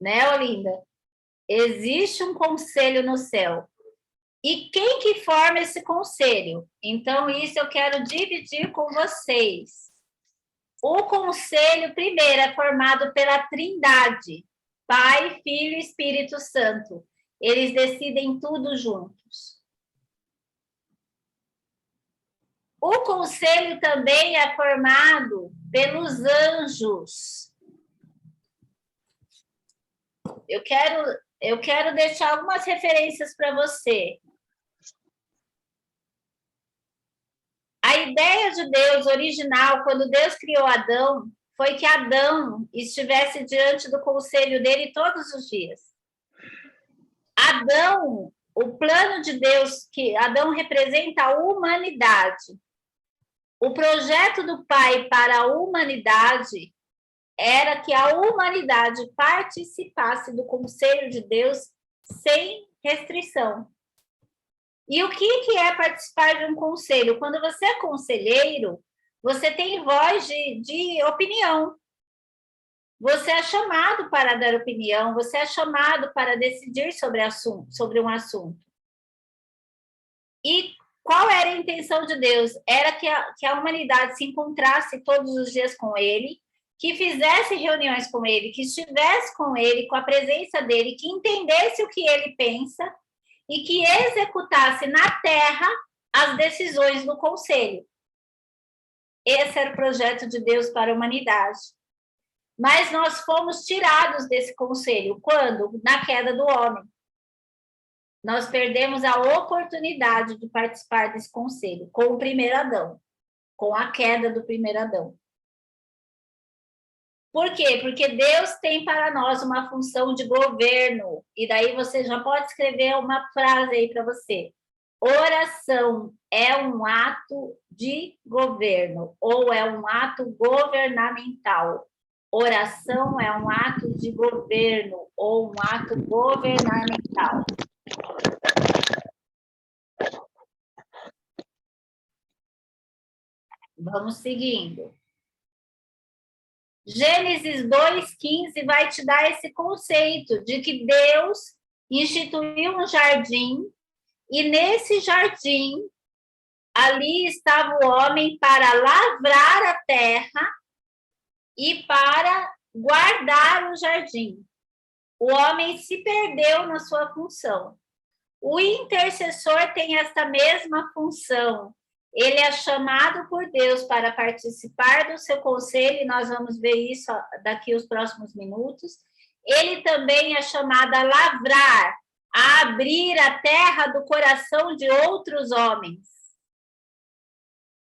Né, Olinda? Existe um conselho no céu. E quem que forma esse conselho? Então, isso eu quero dividir com vocês. O conselho, primeiro, é formado pela Trindade, Pai, Filho e Espírito Santo. Eles decidem tudo juntos. O conselho também é formado pelos anjos. Eu quero deixar algumas referências para você. A ideia de Deus original, quando Deus criou Adão, foi que Adão estivesse diante do conselho dele todos os dias. Adão, o plano de Deus, que Adão representa a humanidade. O projeto do Pai para a humanidade era que a humanidade participasse do conselho de Deus sem restrição. E o que é participar de um conselho? Quando você é conselheiro, você tem voz de opinião. Você é chamado para dar opinião, você é chamado para decidir sobre um assunto. E qual era a intenção de Deus? Era que a humanidade se encontrasse todos os dias com ele, que fizesse reuniões com ele, que estivesse com ele, com a presença dele, que entendesse o que ele pensa e que executasse na terra as decisões do conselho. Esse era o projeto de Deus para a humanidade. Mas nós fomos tirados desse conselho. Quando? Na queda do homem. Nós perdemos a oportunidade de participar desse conselho com o primeiro Adão, com a queda do primeiro Adão. Por quê? Porque Deus tem para nós uma função de governo. E daí você já pode escrever uma frase aí para você. Oração é um ato de governo ou é um ato governamental. Oração é um ato de governo ou um ato governamental. Vamos seguindo. Gênesis 2:15 vai te dar esse conceito de que Deus instituiu um jardim e nesse jardim ali estava o homem para lavrar a terra e para guardar o jardim. O homem se perdeu na sua função. O intercessor tem essa mesma função. Ele é chamado por Deus para participar do seu conselho, e nós vamos ver isso daqui os próximos minutos. Ele também é chamado a lavrar, a abrir a terra do coração de outros homens.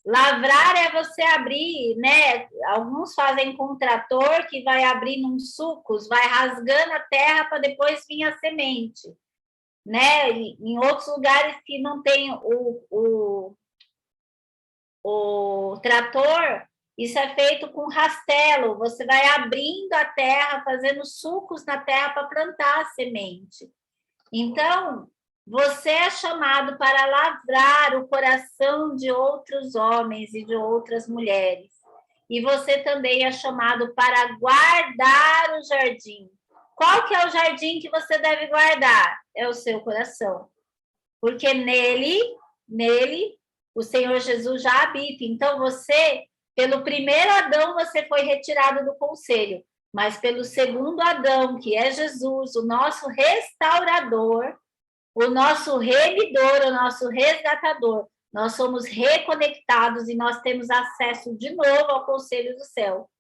Lavrar é você abrir, né? Alguns fazem com um trator que vai abrindo uns sucos, vai rasgando a terra para depois vir a semente, né? Em outros lugares que não tem o trator, isso é feito com rastelo, você vai abrindo a terra, fazendo sucos na terra para plantar a semente. Então, você é chamado para lavrar o coração de outros homens e de outras mulheres. E você também é chamado para guardar o jardim. Qual que é o jardim que você deve guardar? É o seu coração. Porque nele, o Senhor Jesus já habita. Então, você, pelo primeiro Adão, você foi retirado do conselho. Mas pelo segundo Adão, que é Jesus, o nosso restaurador, o nosso remidor, o nosso resgatador, nós somos reconectados e nós temos acesso de novo ao conselho do céu.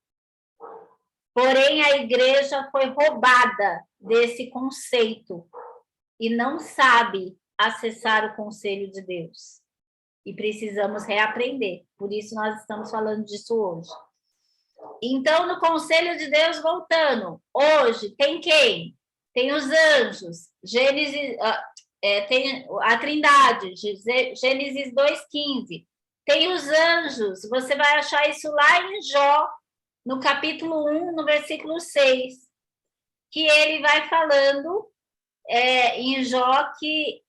Porém, a igreja foi roubada desse conceito e não sabe acessar o conselho de Deus. E precisamos reaprender. Por isso, nós estamos falando disso hoje. Então, no conselho de Deus, voltando, hoje tem quem? Tem os anjos, tem a Trindade, Gênesis 2:15. Tem os anjos, você vai achar isso lá em Jó, no capítulo 1, no versículo 6, que ele vai falando em Jó que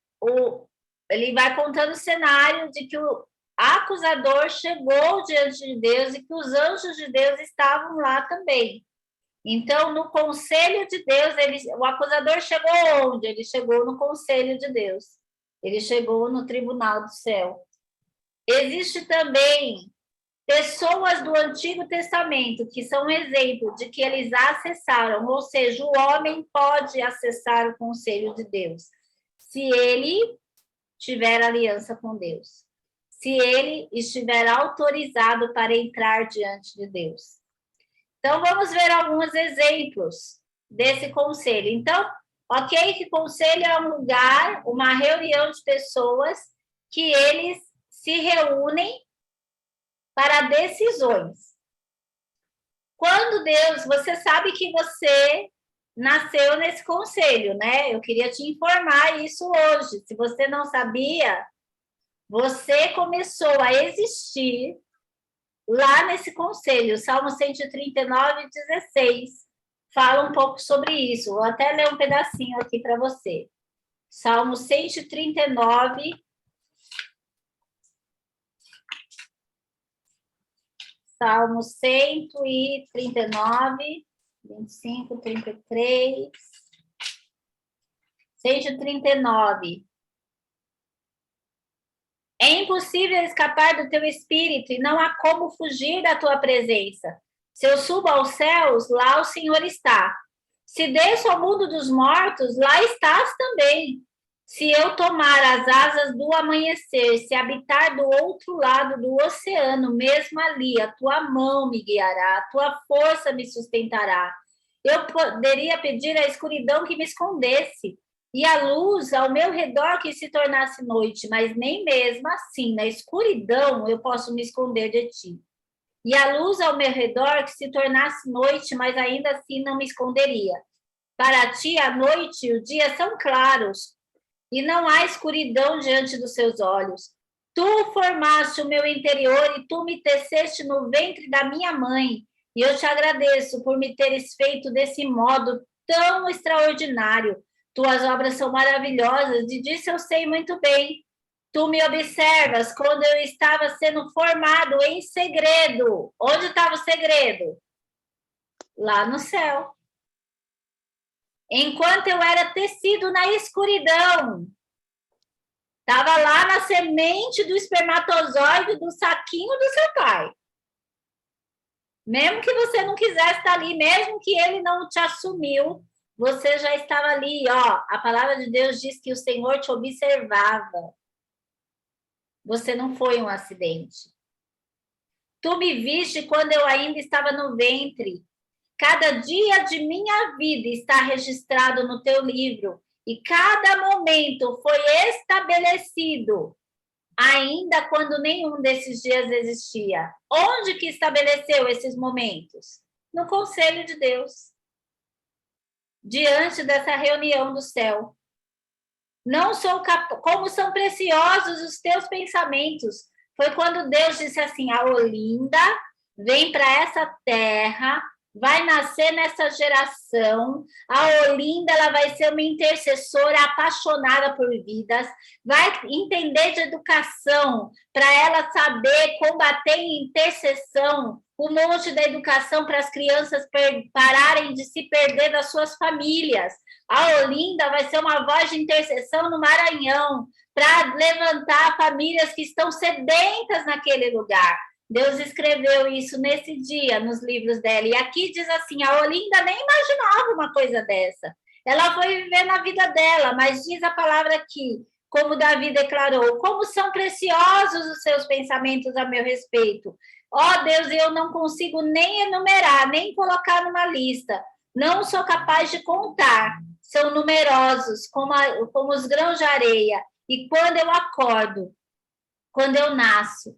ele vai contando o cenário de que o acusador chegou diante de Deus e que os anjos de Deus estavam lá também. Então, no conselho de Deus, o acusador chegou onde? Ele chegou no conselho de Deus. Ele chegou no tribunal do céu. Existe também pessoas do Antigo Testamento que são um exemplo de que eles acessaram, ou seja, o homem pode acessar o conselho de Deus, se ele tiver aliança com Deus. se ele estiver autorizado para entrar diante de Deus. Então, vamos ver alguns exemplos desse conselho. Então, ok, que conselho é um lugar, uma reunião de pessoas que eles se reúnem para decisões. Quando Deus, você sabe que você nasceu nesse conselho, né? Eu queria te informar isso hoje. Se você não sabia, você começou a existir lá nesse conselho. Salmo 139, 16 fala um pouco sobre isso. Vou até ler um pedacinho aqui para você. Salmo 139, Salmo 139, 25, 33, 139. É impossível escapar do teu espírito e não há como fugir da tua presença. Se eu subo aos céus, lá o Senhor está. Se desço ao mundo dos mortos, lá estás também. Se eu tomar as asas do amanhecer, se habitar do outro lado do oceano, mesmo ali, a tua mão me guiará, a tua força me sustentará. Eu poderia pedir à escuridão que me escondesse, e a luz ao meu redor que se tornasse noite, mas nem mesmo assim, na escuridão, eu posso me esconder de ti. E a luz ao meu redor que se tornasse noite, mas ainda assim não me esconderia. Para ti, a noite e o dia são claros, e não há escuridão diante dos seus olhos. Tu formaste o meu interior e tu me teceste no ventre da minha mãe, e eu te agradeço por me teres feito desse modo tão extraordinário. Tuas obras são maravilhosas, e disso eu sei muito bem. Tu me observas quando eu estava sendo formado em segredo. Onde estava o segredo? Lá no céu. Enquanto eu era tecido na escuridão. Estava lá na semente do espermatozoide do saquinho do seu pai. Mesmo que você não quisesse estar ali, mesmo que ele não te assumiu, você já estava ali, ó. A palavra de Deus diz que o Senhor te observava. Você não foi um acidente. Tu me viste quando eu ainda estava no ventre. Cada dia de minha vida está registrado no teu livro, e cada momento foi estabelecido, ainda quando nenhum desses dias existia. Onde que estabeleceu esses momentos? No conselho de Deus. Diante dessa reunião do céu. Não sou como são preciosos os teus pensamentos. Foi quando Deus disse assim: a Olinda vem para essa terra, vai nascer nessa geração. A Olinda, ela vai ser uma intercessora apaixonada por vidas, vai entender de educação para ela saber combater em intercessão o monte da educação para as crianças pararem de se perder das suas famílias. A Olinda vai ser uma voz de intercessão no Maranhão para levantar famílias que estão sedentas naquele lugar. Deus escreveu isso nesse dia nos livros dela. E aqui diz assim, a Olinda nem imaginava uma coisa dessa. Ela foi viver na vida dela, mas diz a palavra aqui, como Davi declarou, como são preciosos os seus pensamentos a meu respeito. Ó Deus, eu não consigo nem enumerar, nem colocar numa lista. Não sou capaz de contar. São numerosos, como os grãos de areia. E quando eu acordo, quando eu nasço,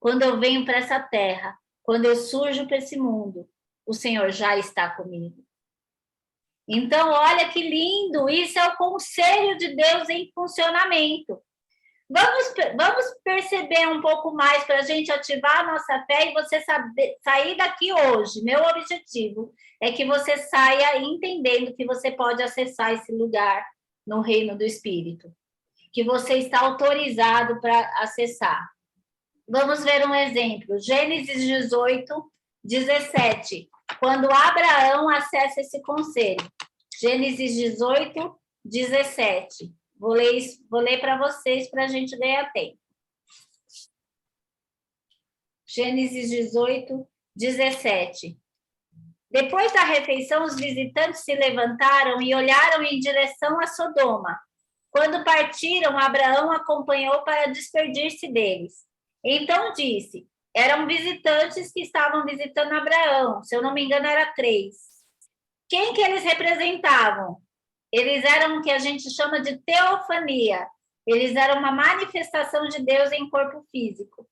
quando eu venho para essa terra, quando eu surjo para esse mundo, o Senhor já está comigo. Então, olha que lindo, isso é o conselho de Deus em funcionamento. Vamos perceber um pouco mais para a gente ativar a nossa fé e você sair daqui hoje. Meu objetivo é que você saia entendendo que você pode acessar esse lugar no reino do Espírito, que você está autorizado para acessar. Vamos ver um exemplo. Gênesis 18, 17. Quando Abraão acessa esse conselho. Gênesis 18, 17. Vou ler para vocês para a gente ganhar tempo. Gênesis 18, 17. Depois da refeição, os visitantes se levantaram e olharam em direção a Sodoma. Quando partiram, Abraão acompanhou para despedir-se deles. Então disse, eram visitantes que estavam visitando Abraão, se eu não me engano era 3. Quem que eles representavam? Eles eram o que a gente chama de teofania. Eles eram uma manifestação de Deus em corpo físico.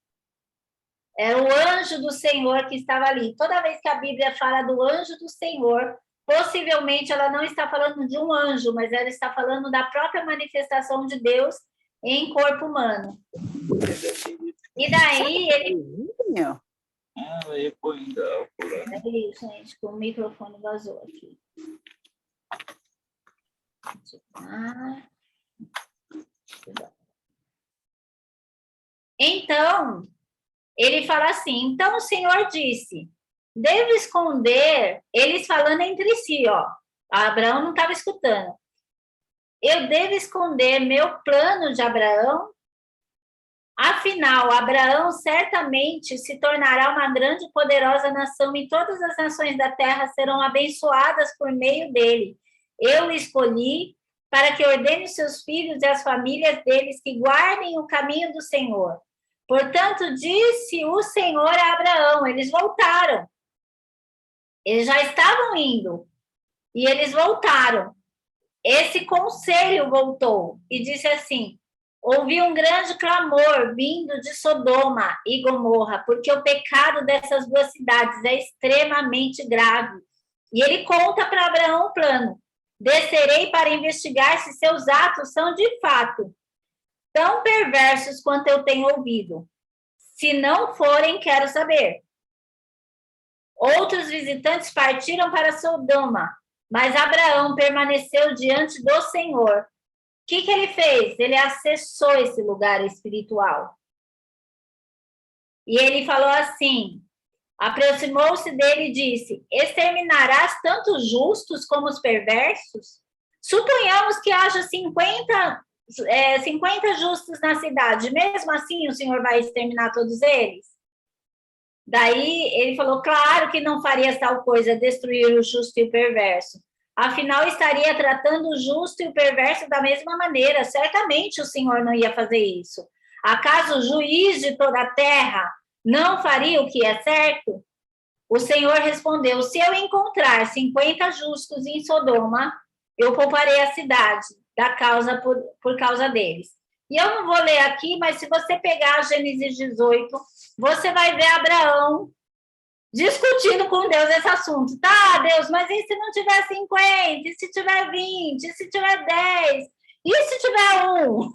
Era o anjo do Senhor que estava ali. Toda vez que a Bíblia fala do anjo do Senhor, possivelmente ela não está falando de um anjo, mas ela está falando da própria manifestação de Deus em corpo humano. E daí ele... Peraí, gente, que o microfone vazou aqui. Então, ele fala assim, então o Senhor disse, devo esconder, eles falando entre si, ó, Abraão não estava escutando, eu devo esconder meu plano de Abraão? Afinal, Abraão certamente se tornará uma grande e poderosa nação e todas as nações da terra serão abençoadas por meio dele. Eu o escolhi para que ordene os seus filhos e as famílias deles que guardem o caminho do Senhor. Portanto, disse o Senhor a Abraão, eles voltaram. Eles já estavam indo e eles voltaram. Esse conselho voltou e disse assim, ouvi um grande clamor vindo de Sodoma e Gomorra, porque o pecado dessas 2 cidades é extremamente grave. E ele conta para Abraão o plano. Descerei para investigar se seus atos são de fato tão perversos quanto eu tenho ouvido. Se não forem, quero saber. Outros visitantes partiram para Sodoma, mas Abraão permaneceu diante do Senhor. O que ele fez? Ele acessou esse lugar espiritual. E ele falou assim, aproximou-se dele e disse, exterminarás tanto os justos como os perversos? Suponhamos que haja 50 justos na cidade, mesmo assim o Senhor vai exterminar todos eles? Daí ele falou, claro que não faria tal coisa, destruir o justo e o perverso. Afinal, estaria tratando o justo e o perverso da mesma maneira. Certamente o Senhor não ia fazer isso. Acaso o juiz de toda a terra não faria o que é certo? O Senhor respondeu, se eu encontrar 50 justos em Sodoma, eu pouparei a cidade por causa deles. E eu não vou ler aqui, mas se você pegar Gênesis 18, você vai ver Abraão discutindo com Deus esse assunto. Tá, Deus, mas e se não tiver 50? E se tiver 20? E se tiver 10? E se tiver 1?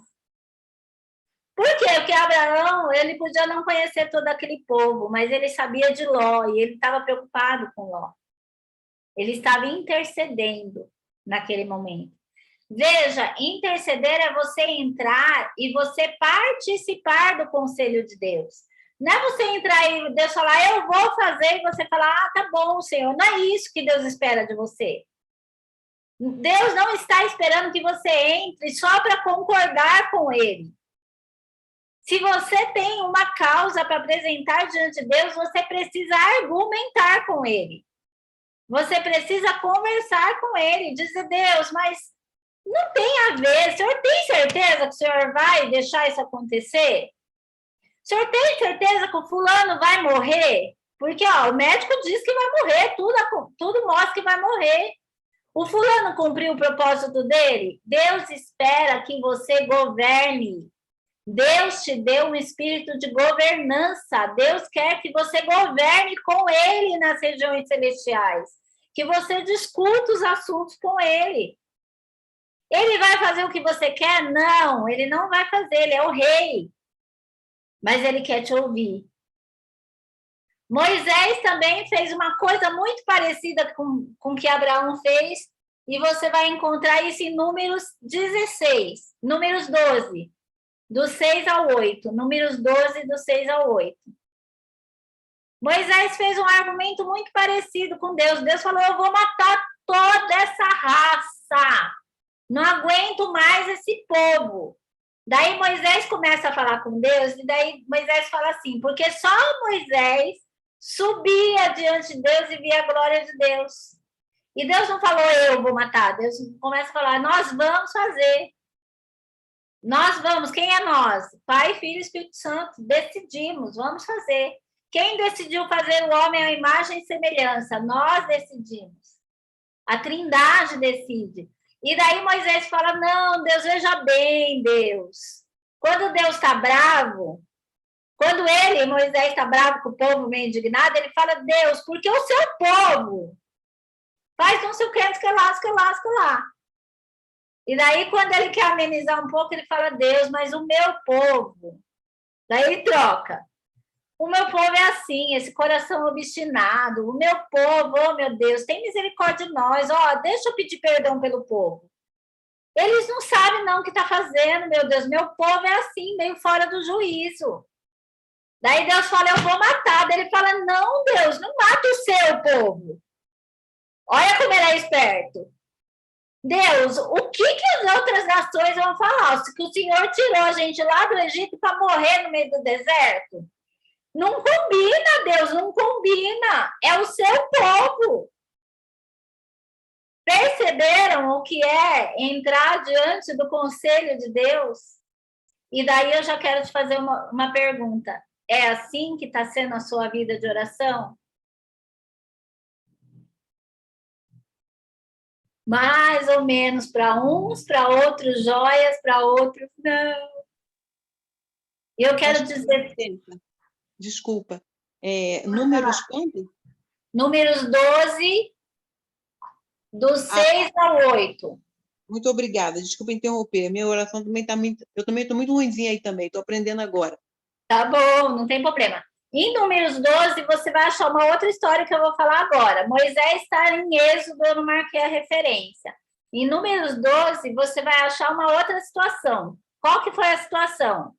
Por quê? Porque Abraão, ele podia não conhecer todo aquele povo, mas ele sabia de Ló e ele estava preocupado com Ló. Ele estava intercedendo naquele momento. Veja, interceder é você entrar e você participar do conselho de Deus. Não é você entrar e Deus falar, eu vou fazer, e você falar, ah, tá bom, Senhor. Não é isso que Deus espera de você. Deus não está esperando que você entre só para concordar com Ele. Se você tem uma causa para apresentar diante de Deus, você precisa argumentar com Ele. Você precisa conversar com Ele, dizer, Deus, mas não tem a ver. O senhor tem certeza que o senhor vai deixar isso acontecer? O senhor tem certeza que o fulano vai morrer? Porque ó, o médico diz que vai morrer, tudo mostra que vai morrer. O fulano cumpriu o propósito dele? Deus espera que você governe. Deus te deu um espírito de governança. Deus quer que você governe com Ele nas regiões celestiais. Que você discuta os assuntos com Ele. Ele vai fazer o que você quer? Não, Ele não vai fazer. Ele é o rei. Mas Ele quer te ouvir. Moisés também fez uma coisa muito parecida com o que Abraão fez. E você vai encontrar isso em Números 16. Números 12. Do 6 ao 8. Números 12, do 6 ao 8. Moisés fez um argumento muito parecido com Deus. Deus falou, eu vou matar toda essa raça. Não aguento mais esse povo. Daí Moisés começa a falar com Deus, e daí Moisés fala assim, porque só Moisés subia diante de Deus e via a glória de Deus. E Deus não falou, eu vou matar. Deus começa a falar, nós vamos fazer. Nós vamos, quem é nós? Pai, Filho e Espírito Santo. Decidimos, vamos fazer. Quem decidiu fazer o homem à imagem e semelhança? Nós decidimos. A Trindade decide. E daí Moisés fala, não, Deus, veja bem, Deus. Quando Deus está bravo, quando Moisés está bravo com o povo meio indignado, ele fala, Deus, porque o seu povo faz não sei o que, lá. E daí, quando ele quer amenizar um pouco, ele fala, Deus, mas o meu povo. Daí ele troca. O meu povo é assim, esse coração obstinado. O meu povo, oh meu Deus, tem misericórdia de nós. Ó, deixa eu pedir perdão pelo povo. Eles não sabem não o que está fazendo, meu Deus. Meu povo é assim, meio fora do juízo. Daí Deus fala, eu vou matar. Daí ele fala, não, Deus, não mata o seu povo. Olha como ele é esperto. Deus, o que as outras nações vão falar? Que o Senhor tirou a gente lá do Egito para morrer no meio do deserto? Não combina, Deus, não combina. É o seu povo. Perceberam o que é entrar diante do conselho de Deus? E daí eu já quero te fazer uma pergunta. É assim que está sendo a sua vida de oração? Mais ou menos para uns, para outros joias, para outros não. E eu quero dizer... Desculpa. Números quanto? Números 12, do 6 ao 8. Muito obrigada. Desculpa interromper. Minha oração também está muito... Eu também estou muito ruimzinha aí também. Estou aprendendo agora. Tá bom, não tem problema. Em Números 12, você vai achar uma outra história que eu vou falar agora. Moisés está em Êxodo, eu não marquei a referência. Em Números 12, você vai achar uma outra situação. Qual que foi a situação?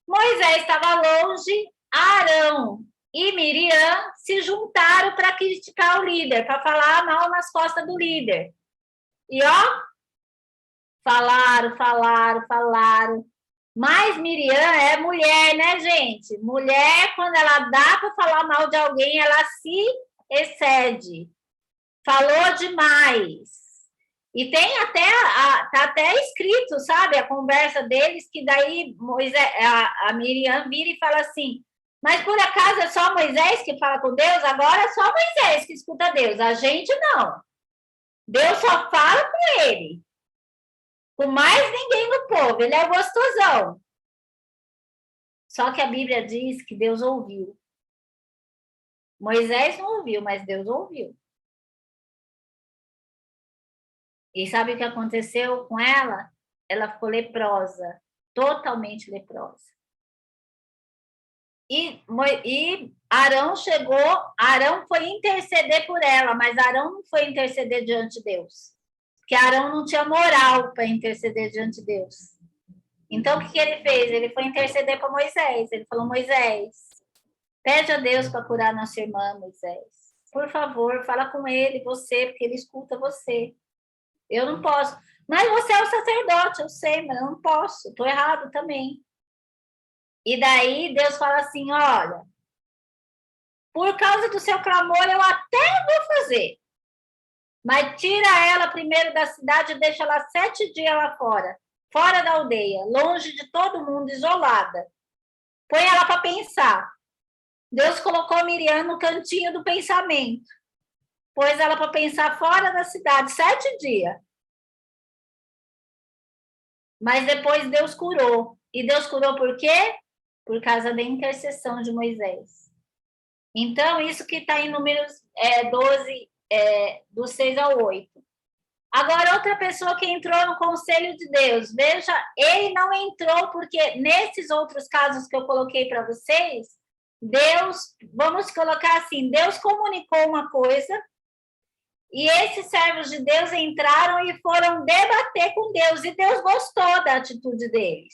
Moisés estava longe, Arão e Miriam se juntaram para criticar o líder, para falar mal nas costas do líder. E, ó, falaram. Mas Miriam é mulher, né, gente? Mulher, quando ela dá para falar mal de alguém, ela se excede. Falou demais. E tem tá até escrito, sabe, a conversa deles, que daí a Miriam vira e fala assim, mas por acaso é só Moisés que fala com Deus? Agora é só Moisés que escuta Deus, a gente não. Deus só fala com ele. Com mais ninguém no povo, ele é gostosão. Só que a Bíblia diz que Deus ouviu. Moisés não ouviu, mas Deus ouviu. E sabe o que aconteceu com ela? Ela ficou leprosa, totalmente leprosa. E Arão chegou, Arão foi interceder por ela, mas Arão não foi interceder diante de Deus. Porque Arão não tinha moral para interceder diante de Deus. Então, o que ele fez? Ele foi interceder para Moisés. Ele falou, Moisés, pede a Deus para curar nossa irmã, Moisés. Por favor, fala com ele, você, porque ele escuta você. Eu não posso. Mas você é o sacerdote, eu sei, mas eu não posso. Estou errado também. E daí Deus fala assim, olha, por causa do seu clamor eu até vou fazer. Mas tira ela primeiro da cidade e deixa ela 7 dias lá fora da aldeia, longe de todo mundo, isolada. Põe ela para pensar. Deus colocou Miriam no cantinho do pensamento. Pôs ela para pensar fora da cidade, 7 dias. Mas depois Deus curou. E Deus curou por quê? Por causa da intercessão de Moisés. Então, isso que está em Números 12, do 6 ao 8. Agora, outra pessoa que entrou no conselho de Deus. Veja, ele não entrou porque nesses outros casos que eu coloquei para vocês, Deus, vamos colocar assim, Deus comunicou uma coisa e esses servos de Deus entraram e foram debater com Deus. E Deus gostou da atitude deles.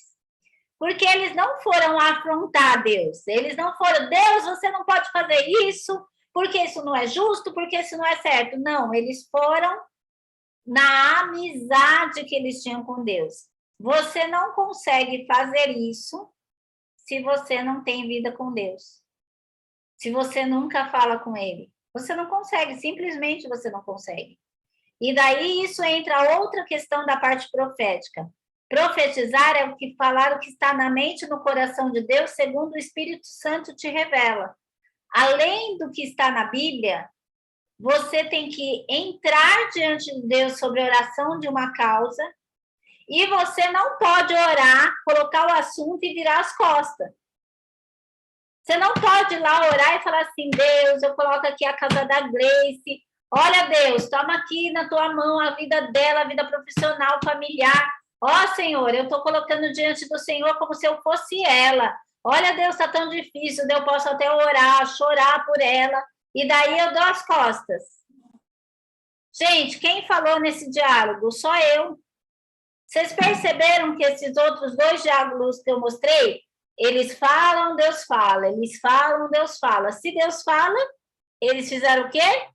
Porque eles não foram afrontar Deus. Eles não foram, Deus, você não pode fazer isso, porque isso não é justo, porque isso não é certo. Não, eles foram na amizade que eles tinham com Deus. Você não consegue fazer isso se você não tem vida com Deus. Se você nunca fala com Ele. Você não consegue, simplesmente você não consegue. E daí isso entra outra questão da parte profética. Profetizar é o que falar o que está na mente e no coração de Deus, segundo o Espírito Santo te revela. Além do que está na Bíblia, você tem que entrar diante de Deus sobre a oração de uma causa, e você não pode orar, colocar o assunto e virar as costas. Você não pode ir lá orar e falar assim, Deus, eu coloco aqui a casa da Gleice, olha, Deus, toma aqui na tua mão a vida dela, a vida profissional, familiar. Ó, Senhor, eu estou colocando diante do Senhor como se eu fosse ela. Olha, Deus, está tão difícil, eu posso até orar, chorar por ela, e daí eu dou as costas. Gente, quem falou nesse diálogo? Só eu. Vocês perceberam que esses outros 2 diálogos que eu mostrei, eles falam, Deus fala, eles falam, Deus fala. Se Deus fala, eles fizeram o quê?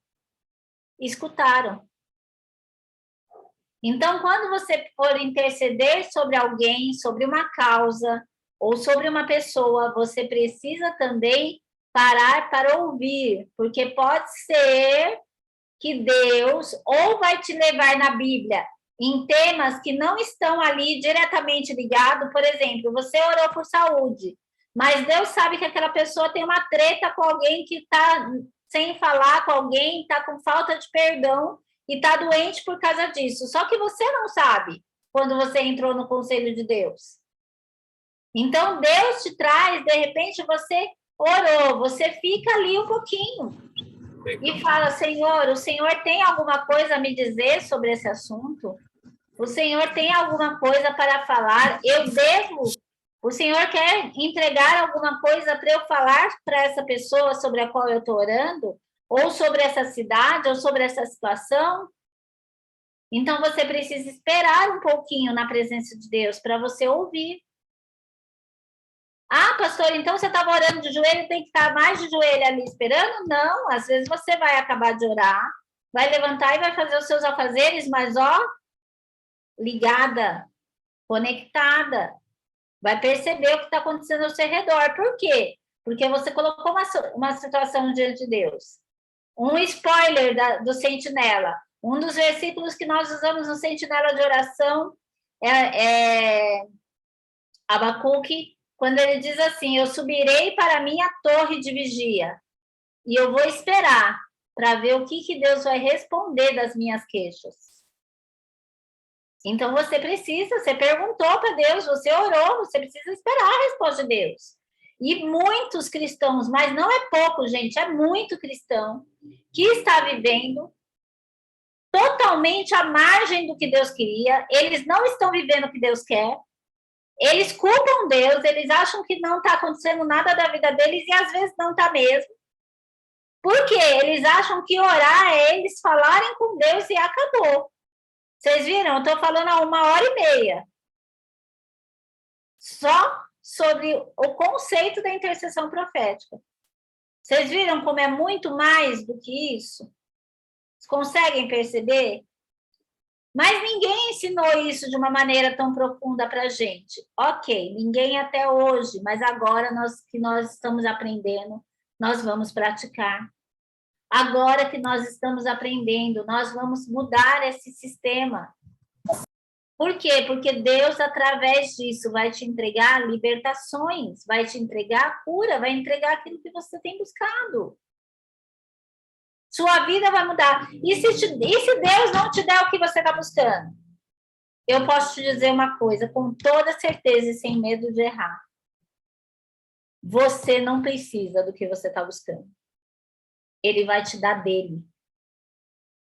Escutaram. Então, quando você for interceder sobre alguém, sobre uma causa ou sobre uma pessoa, você precisa também parar para ouvir, porque pode ser que Deus ou vai te levar na Bíblia em temas que não estão ali diretamente ligados. Por exemplo, você orou por saúde, mas Deus sabe que aquela pessoa tem uma treta com alguém que está sem falar com alguém, está com falta de perdão e está doente por causa disso. Só que você não sabe quando você entrou no conselho de Deus. Então, Deus te traz, de repente, você orou, você fica ali um pouquinho e fala, Senhor, o Senhor tem alguma coisa a me dizer sobre esse assunto? O Senhor tem alguma coisa para falar? Eu devo? O Senhor quer entregar alguma coisa para eu falar para essa pessoa sobre a qual eu estou orando? Ou sobre essa cidade, ou sobre essa situação? Então, você precisa esperar um pouquinho na presença de Deus para você ouvir. Ah, pastor, então você estava orando de joelho, tem que estar mais de joelho ali esperando? Não, às vezes você vai acabar de orar, vai levantar e vai fazer os seus afazeres, mas ó, ligada, conectada, vai perceber o que está acontecendo ao seu redor. Por quê? Porque você colocou uma situação diante de Deus. Um spoiler do Sentinela, um dos versículos que nós usamos no Sentinela de oração é Abacuque, quando ele diz assim, eu subirei para a minha torre de vigia e eu vou esperar para ver o que Deus vai responder das minhas queixas. Então, você perguntou para Deus, você orou, você precisa esperar a resposta de Deus. E muitos cristãos, mas não é pouco, gente, é muito cristão, que está vivendo totalmente à margem do que Deus queria, eles não estão vivendo o que Deus quer, eles culpam Deus, eles acham que não está acontecendo nada da vida deles e às vezes não está mesmo. Por quê? Eles acham que orar é eles falarem com Deus e acabou. Vocês viram? Eu estou falando há 1h30. Só sobre o conceito da intercessão profética. Vocês viram como é muito mais do que isso? Vocês conseguem perceber? Mas ninguém ensinou isso de uma maneira tão profunda para a gente. Ok, ninguém até hoje, mas agora que nós estamos aprendendo, nós vamos praticar. Agora que nós estamos aprendendo, nós vamos mudar esse sistema. Por quê? Porque Deus, através disso, vai te entregar libertações, vai te entregar cura, vai entregar aquilo que você tem buscado. Sua vida vai mudar. E se Deus não te der o que você está buscando? Eu posso te dizer uma coisa, com toda certeza e sem medo de errar. Você não precisa do que você está buscando. Ele vai te dar dele.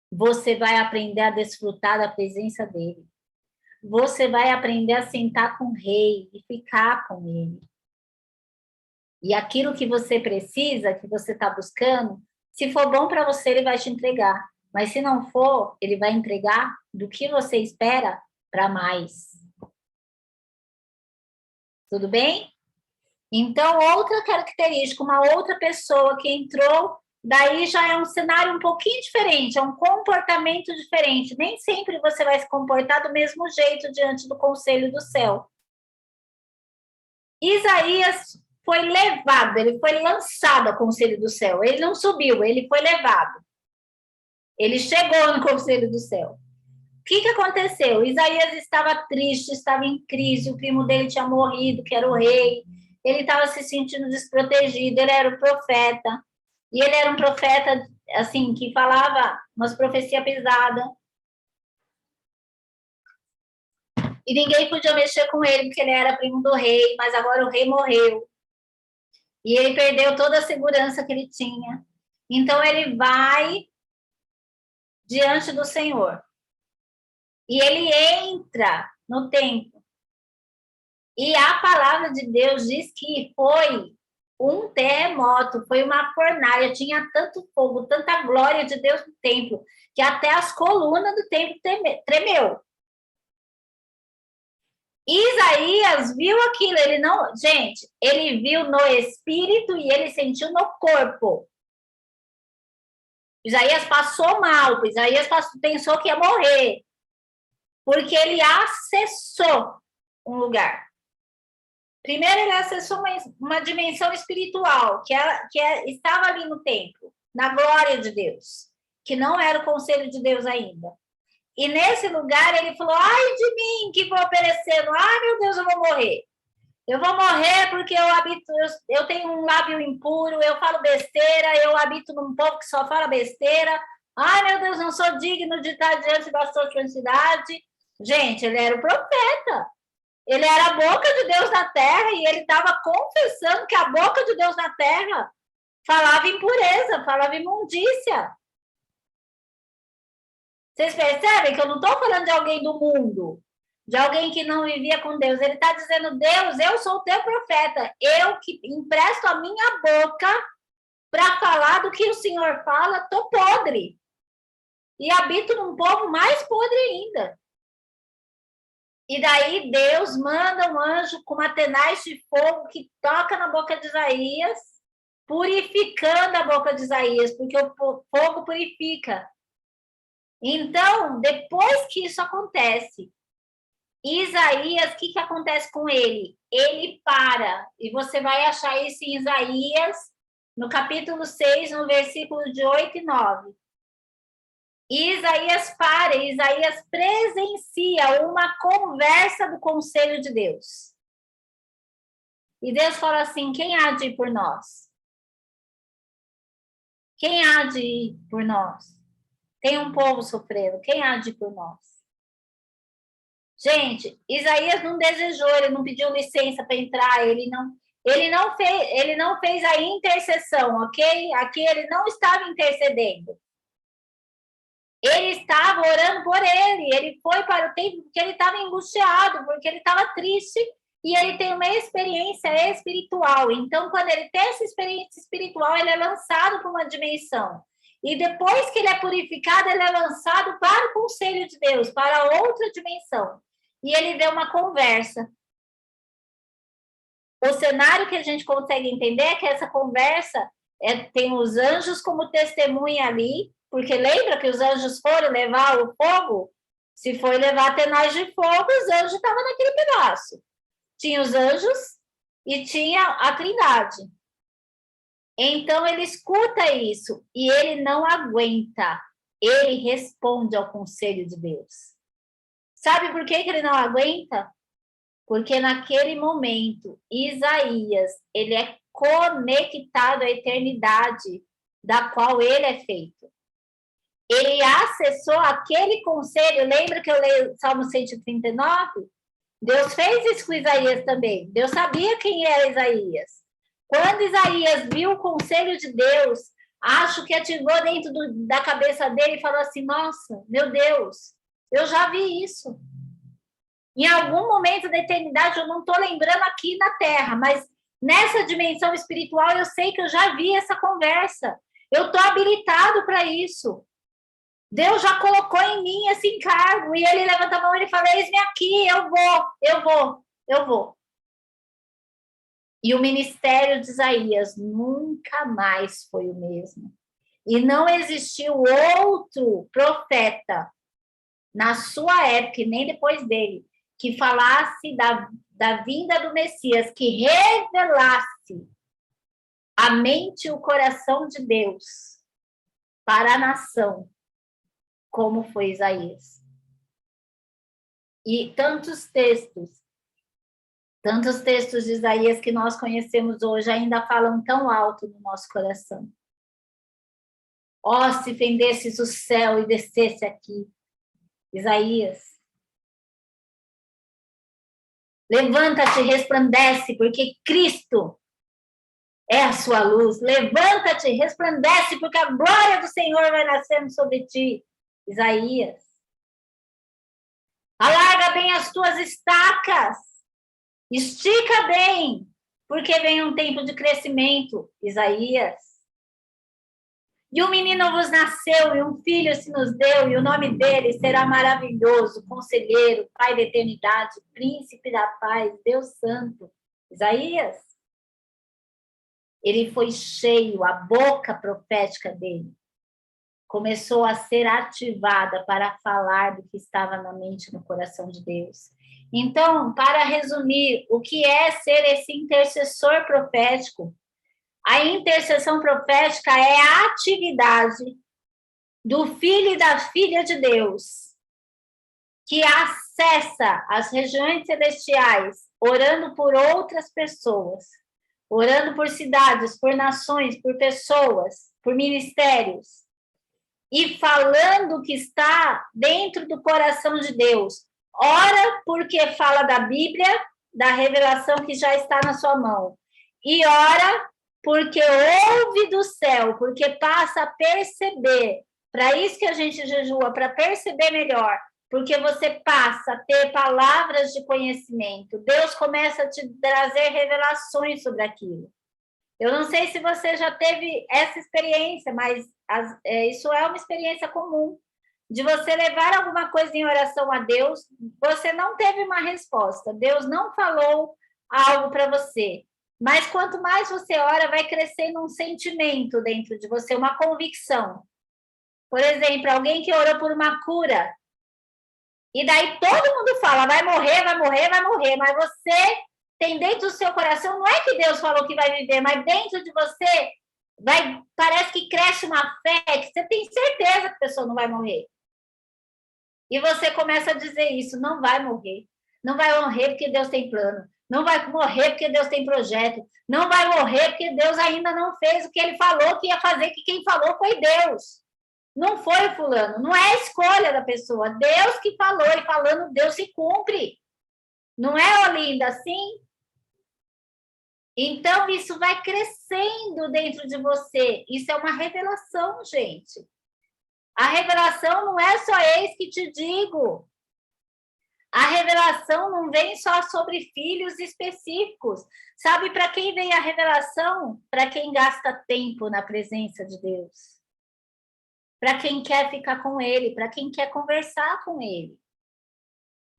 Você vai aprender a desfrutar da presença dele. Você vai aprender a sentar com o rei e ficar com ele. E aquilo que você precisa, que você está buscando, se for bom para você, ele vai te entregar. Mas se não for, ele vai entregar do que você espera para mais. Tudo bem? Então, outra característica, uma outra pessoa que entrou, daí já é um cenário um pouquinho diferente, é um comportamento diferente. Nem sempre você vai se comportar do mesmo jeito diante do conselho do céu. Isaías foi levado, ele foi lançado ao conselho do céu. Ele não subiu, ele foi levado. Ele chegou no conselho do céu. que aconteceu? Isaías estava triste, estava em crise, o primo dele tinha morrido, que era o rei, ele estava se sentindo desprotegido, ele era o profeta, e ele era um profeta, assim, que falava umas profecias pesadas, e ninguém podia mexer com ele, porque ele era primo do rei, mas agora o rei morreu, e ele perdeu toda a segurança que ele tinha. Então ele vai diante do Senhor. E ele entra no templo. E a palavra de Deus diz que foi um terremoto, foi uma fornalha, tinha tanto fogo, tanta glória de Deus no templo, que até as colunas do templo tremeu. Isaías viu aquilo, ele não, gente, ele viu no espírito e ele sentiu no corpo. Isaías passou mal, Isaías pensou que ia morrer, porque ele acessou um lugar. Primeiro, ele acessou uma dimensão espiritual, que estava ali no templo, na glória de Deus, que não era o conselho de Deus ainda. E nesse lugar, ele falou, ai de mim, que vou perecendo, ai meu Deus, eu vou morrer. Eu vou morrer porque eu tenho um lábio impuro, eu falo besteira, eu habito num povo que só fala besteira. Ai, meu Deus, não sou digno de estar diante da sua santidade. Gente, ele era o profeta. Ele era a boca de Deus na terra e ele estava confessando que a boca de Deus na terra falava impureza, falava imundícia. Vocês percebem que eu não estou falando de alguém do mundo, de alguém que não vivia com Deus. Ele está dizendo, Deus, eu sou o teu profeta, eu que empresto a minha boca para falar do que o Senhor fala, estou podre. E habito num povo mais podre ainda. E daí Deus manda um anjo com uma tenaz de fogo que toca na boca de Isaías, purificando a boca de Isaías, porque o fogo purifica. Então, depois que isso acontece, Isaías, o que acontece com ele? Ele para, e você vai achar isso em Isaías, no capítulo 6, no versículo de 8 e 9. Isaías para, Isaías presencia uma conversa do conselho de Deus. E Deus fala assim, quem há de ir por nós? Quem há de ir por nós? Tem um povo sofrendo, quem há de ir por nós? Gente, Isaías não desejou, ele não pediu licença para entrar, ele não fez a intercessão, ok? Aqui ele não estava intercedendo. Ele estava orando por ele foi para o templo porque ele estava angustiado, porque ele estava triste e ele tem uma experiência espiritual. Então, quando ele tem essa experiência espiritual, ele é lançado para uma dimensão. E depois que ele é purificado, ele é lançado para o conselho de Deus, para outra dimensão. E ele vê uma conversa. O cenário que a gente consegue entender é que essa conversa tem os anjos como testemunha ali, porque lembra que os anjos foram levar o fogo? Se foi levar tenaz de fogo, os anjos estavam naquele pedaço. Tinha os anjos e tinha a Trindade. Então, ele escuta isso e ele não aguenta. Ele responde ao conselho de Deus. Sabe por que ele não aguenta? Porque naquele momento, Isaías, ele é conectado à eternidade da qual ele é feito. Ele acessou aquele conselho, lembra que eu leio Salmo 139? Deus fez isso com Isaías também. Deus sabia quem era Isaías. Quando Isaías viu o conselho de Deus, acho que ativou dentro da cabeça dele e falou assim, nossa, meu Deus, eu já vi isso. Em algum momento da eternidade, eu não estou lembrando aqui na Terra, mas nessa dimensão espiritual eu sei que eu já vi essa conversa. Eu estou habilitado para isso. Deus já colocou em mim esse encargo. E ele levanta a mão e ele fala, eis-me aqui, eu vou. E o ministério de Isaías nunca mais foi o mesmo. E não existiu outro profeta na sua época, e nem depois dele, que falasse da vinda do Messias, que revelasse a mente e o coração de Deus para a nação, como foi Isaías. E tantos textos de Isaías que nós conhecemos hoje ainda falam tão alto no nosso coração. Ó, se fendesses o céu e descesse aqui. Isaías. Levanta-te, resplandece, porque Cristo é a sua luz. Levanta-te, resplandece, porque a glória do Senhor vai nascendo sobre ti. Isaías. Alarga bem as tuas estacas. Estica bem, porque vem um tempo de crescimento. Isaías. E um menino vos nasceu, e um filho se nos deu, e o nome dele será maravilhoso, conselheiro, Pai da eternidade, príncipe da paz, Deus santo. Isaías. Ele foi cheio, a boca profética dele começou a ser ativada para falar do que estava na mente e no coração de Deus. Então, para resumir, o que é ser esse intercessor profético? A intercessão profética é a atividade do filho e da filha de Deus, que acessa as regiões celestiais, orando por outras pessoas, orando por cidades, por nações, por pessoas, por ministérios, e falando o que está dentro do coração de Deus. Ora porque fala da Bíblia, da revelação que já está na sua mão. E ora porque ouve do céu, porque passa a perceber. Para isso que a gente jejua, para perceber melhor. Porque você passa a ter palavras de conhecimento. Deus começa a te trazer revelações sobre aquilo. Eu não sei se você já teve essa experiência, mas isso é uma experiência comum. De você levar alguma coisa em oração a Deus, você não teve uma resposta. Deus não falou algo para você. Mas quanto mais você ora, vai crescendo um sentimento dentro de você, uma convicção. Por exemplo, alguém que orou por uma cura. E daí todo mundo fala, vai morrer, vai morrer, vai morrer. Mas você tem dentro do seu coração, não é que Deus falou que vai viver, mas dentro de você, parece que cresce uma fé, que você tem certeza que a pessoa não vai morrer. E você começa a dizer isso, não vai morrer. Não vai morrer porque Deus tem plano. Não vai morrer porque Deus tem projeto. Não vai morrer porque Deus ainda não fez o que ele falou que ia fazer, que quem falou foi Deus. Não foi o fulano, não é a escolha da pessoa. Deus que falou, e falando, Deus se cumpre. Não é, Olinda, assim? Então, isso vai crescendo dentro de você. Isso é uma revelação, gente. A revelação não é só eis que te digo. A revelação não vem só sobre filhos específicos. Sabe para quem vem a revelação? Para quem gasta tempo na presença de Deus. Para quem quer ficar com Ele, para quem quer conversar com Ele.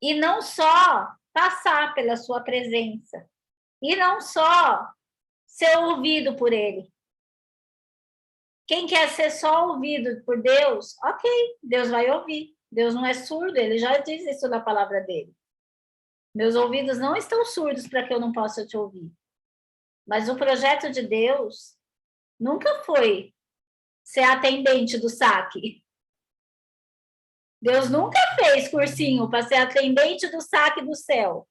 E não só passar pela sua presença. E não só ser ouvido por Ele. Quem quer ser só ouvido por Deus, ok, Deus vai ouvir. Deus não é surdo, Ele já diz isso na palavra dele. Meus ouvidos não estão surdos para que eu não possa te ouvir. Mas o projeto de Deus nunca foi ser atendente do saque. Deus nunca fez cursinho para ser atendente do saque do céu.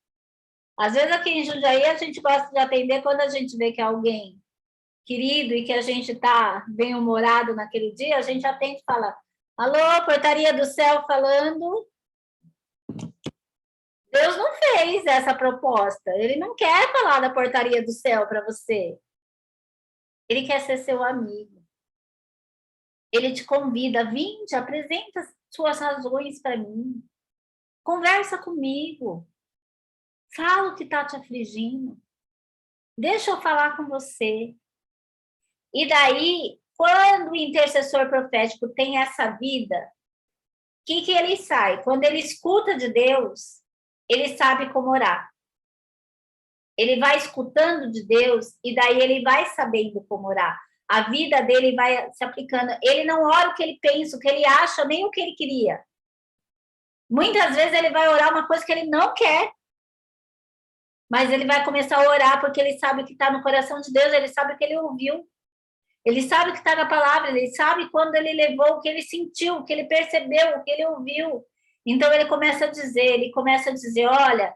Às vezes aqui em Jundiaí a gente gosta de atender quando a gente vê que é alguém querido e que a gente está bem-humorado naquele dia, a gente atende e fala, alô, portaria do céu falando. Deus não fez essa proposta. Ele não quer falar da portaria do céu para você. Ele quer ser seu amigo. Ele te convida, vinde, apresenta suas razões para mim. Conversa comigo. Fala o que está te afligindo. Deixa eu falar com você. E daí, quando o intercessor profético tem essa vida, o que ele sai? Quando ele escuta de Deus, ele sabe como orar. Ele vai escutando de Deus e daí ele vai sabendo como orar. A vida dele vai se aplicando. Ele não ora o que ele pensa, o que ele acha, nem o que ele queria. Muitas vezes ele vai orar uma coisa que ele não quer. Mas ele vai começar a orar porque ele sabe o que está no coração de Deus, ele sabe o que ele ouviu. Ele sabe o que está na palavra, ele sabe quando ele levou, o que ele sentiu, o que ele percebeu, o que ele ouviu. Então ele começa a dizer, olha,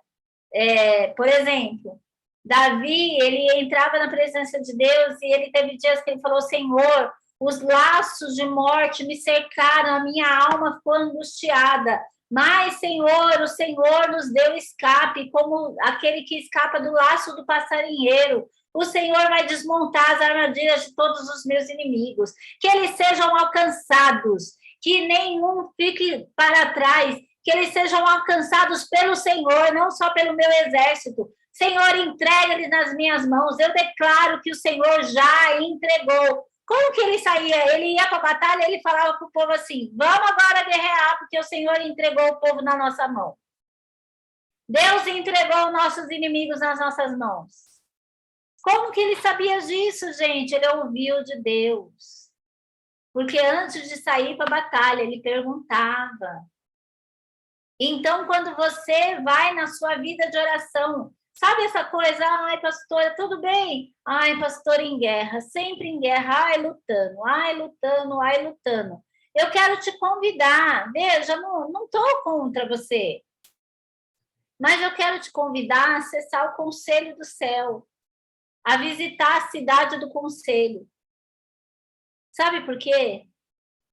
por exemplo, Davi, ele entrava na presença de Deus e ele teve dias que ele falou, Senhor, os laços de morte me cercaram, a minha alma ficou angustiada. Mas, Senhor, o Senhor nos deu escape, como aquele que escapa do laço do passarinheiro. O Senhor vai desmontar as armadilhas de todos os meus inimigos. Que eles sejam alcançados, que nenhum fique para trás, que eles sejam alcançados pelo Senhor, não só pelo meu exército. Senhor, entrega-lhes nas minhas mãos. Eu declaro que o Senhor já entregou. Como que ele saía? Ele ia para a batalha, ele falava para o povo assim, vamos agora guerrear, porque o Senhor entregou o povo na nossa mão. Deus entregou nossos inimigos nas nossas mãos. Como que ele sabia disso, gente? Ele ouviu de Deus. Porque antes de sair para a batalha, ele perguntava. Então, quando você vai na sua vida de oração, sabe essa coisa? Ai, pastora, tudo bem? Ai, pastora, em guerra, sempre em guerra. Ai, lutando, ai, lutando, ai, lutando. Eu quero te convidar. Veja, não estou contra você. Mas eu quero te convidar a acessar o Conselho do Céu. A visitar a cidade do Conselho. Sabe por quê?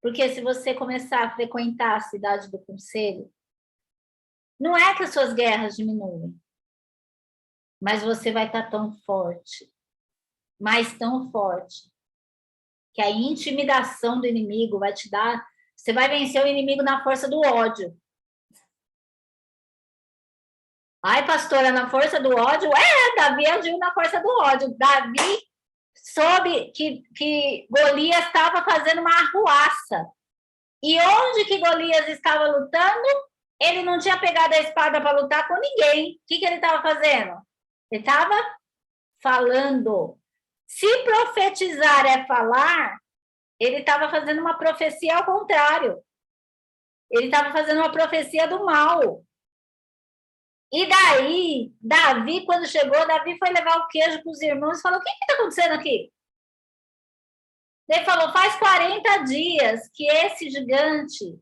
Porque se você começar a frequentar a cidade do Conselho, não é que as suas guerras diminuem, mas você vai estar tão forte, mas tão forte, que a intimidação do inimigo vai te dar... Você vai vencer o inimigo na força do ódio. Ai, pastora, na força do ódio? Davi agiu na força do ódio. Davi soube que Golias estava fazendo uma arruaça. E onde que Golias estava lutando? Ele não tinha pegado a espada para lutar com ninguém. O que ele estava fazendo? Ele estava falando. Se profetizar é falar, ele estava fazendo uma profecia ao contrário. Ele estava fazendo uma profecia do mal. E daí, Davi, quando chegou, Davi foi levar o queijo para os irmãos e falou, o que está acontecendo aqui? Ele falou, faz 40 dias que esse gigante,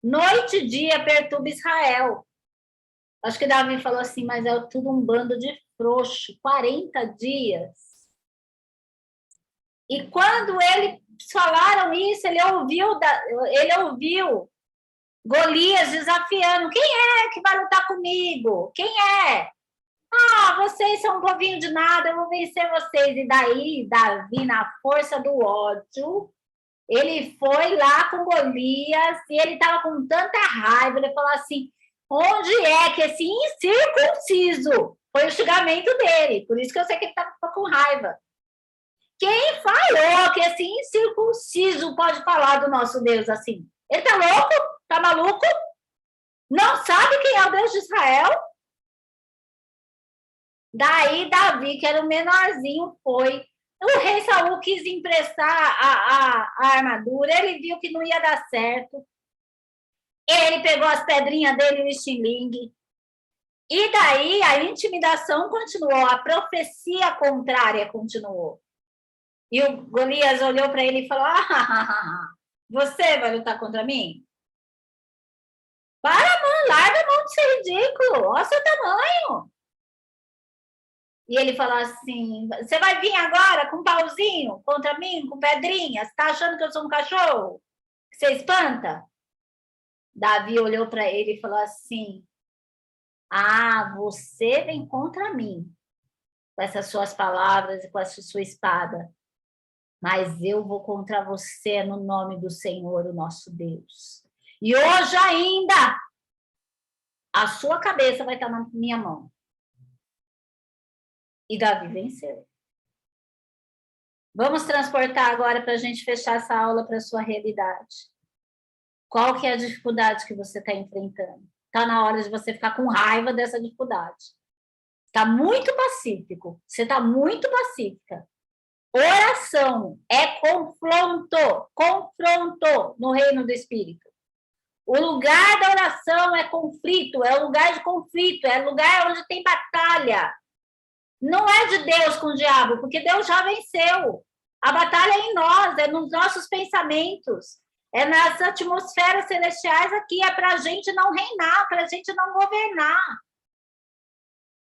noite e dia, perturba Israel. Acho que Davi falou assim, mas é tudo um bando de frouxo, 40 dias. E quando eles falaram isso, ele ouviu Golias desafiando, quem é que vai lutar comigo? Quem é? Vocês são um povinho de nada, eu vou vencer vocês. E daí, Davi, na força do ódio, ele foi lá com Golias e ele estava com tanta raiva, ele falou assim, onde é que esse incircunciso? Foi o xingamento dele, por isso que eu sei que ele estava com raiva. Quem falou que esse incircunciso pode falar do nosso Deus assim? Ele tá louco? Tá maluco? Não sabe quem é o Deus de Israel? Daí Davi, que era o menorzinho, foi. O rei Saul quis emprestar a armadura, ele viu que não ia dar certo. Ele pegou as pedrinhas dele, o estilingue. E daí a intimidação continuou, a profecia contrária continuou. E o Golias olhou para ele e falou, você vai lutar contra mim? Para a mão, larga a mão de ser ridículo, olha o seu tamanho. E ele falou assim, você vai vir agora com um pauzinho contra mim, com pedrinhas? Você está achando que eu sou um cachorro? Que você espanta? Davi olhou para ele e falou assim, você vem contra mim com essas suas palavras e com essa sua espada. Mas eu vou contra você no nome do Senhor, o nosso Deus. E hoje ainda, a sua cabeça vai estar na minha mão. E Davi venceu. Vamos transportar agora para a gente fechar essa aula para a sua realidade. Qual que é a dificuldade que você está enfrentando? Está na hora de você ficar com raiva dessa dificuldade. Está muito pacífico. Você está muito pacífica. Oração é confronto no reino do Espírito. O lugar da oração é conflito, é o lugar de conflito, é o lugar onde tem batalha. Não é de Deus com o diabo, porque Deus já venceu. A batalha é em nós, é nos nossos pensamentos. É nas atmosferas celestiais aqui, é para a gente não reinar, para a gente não governar.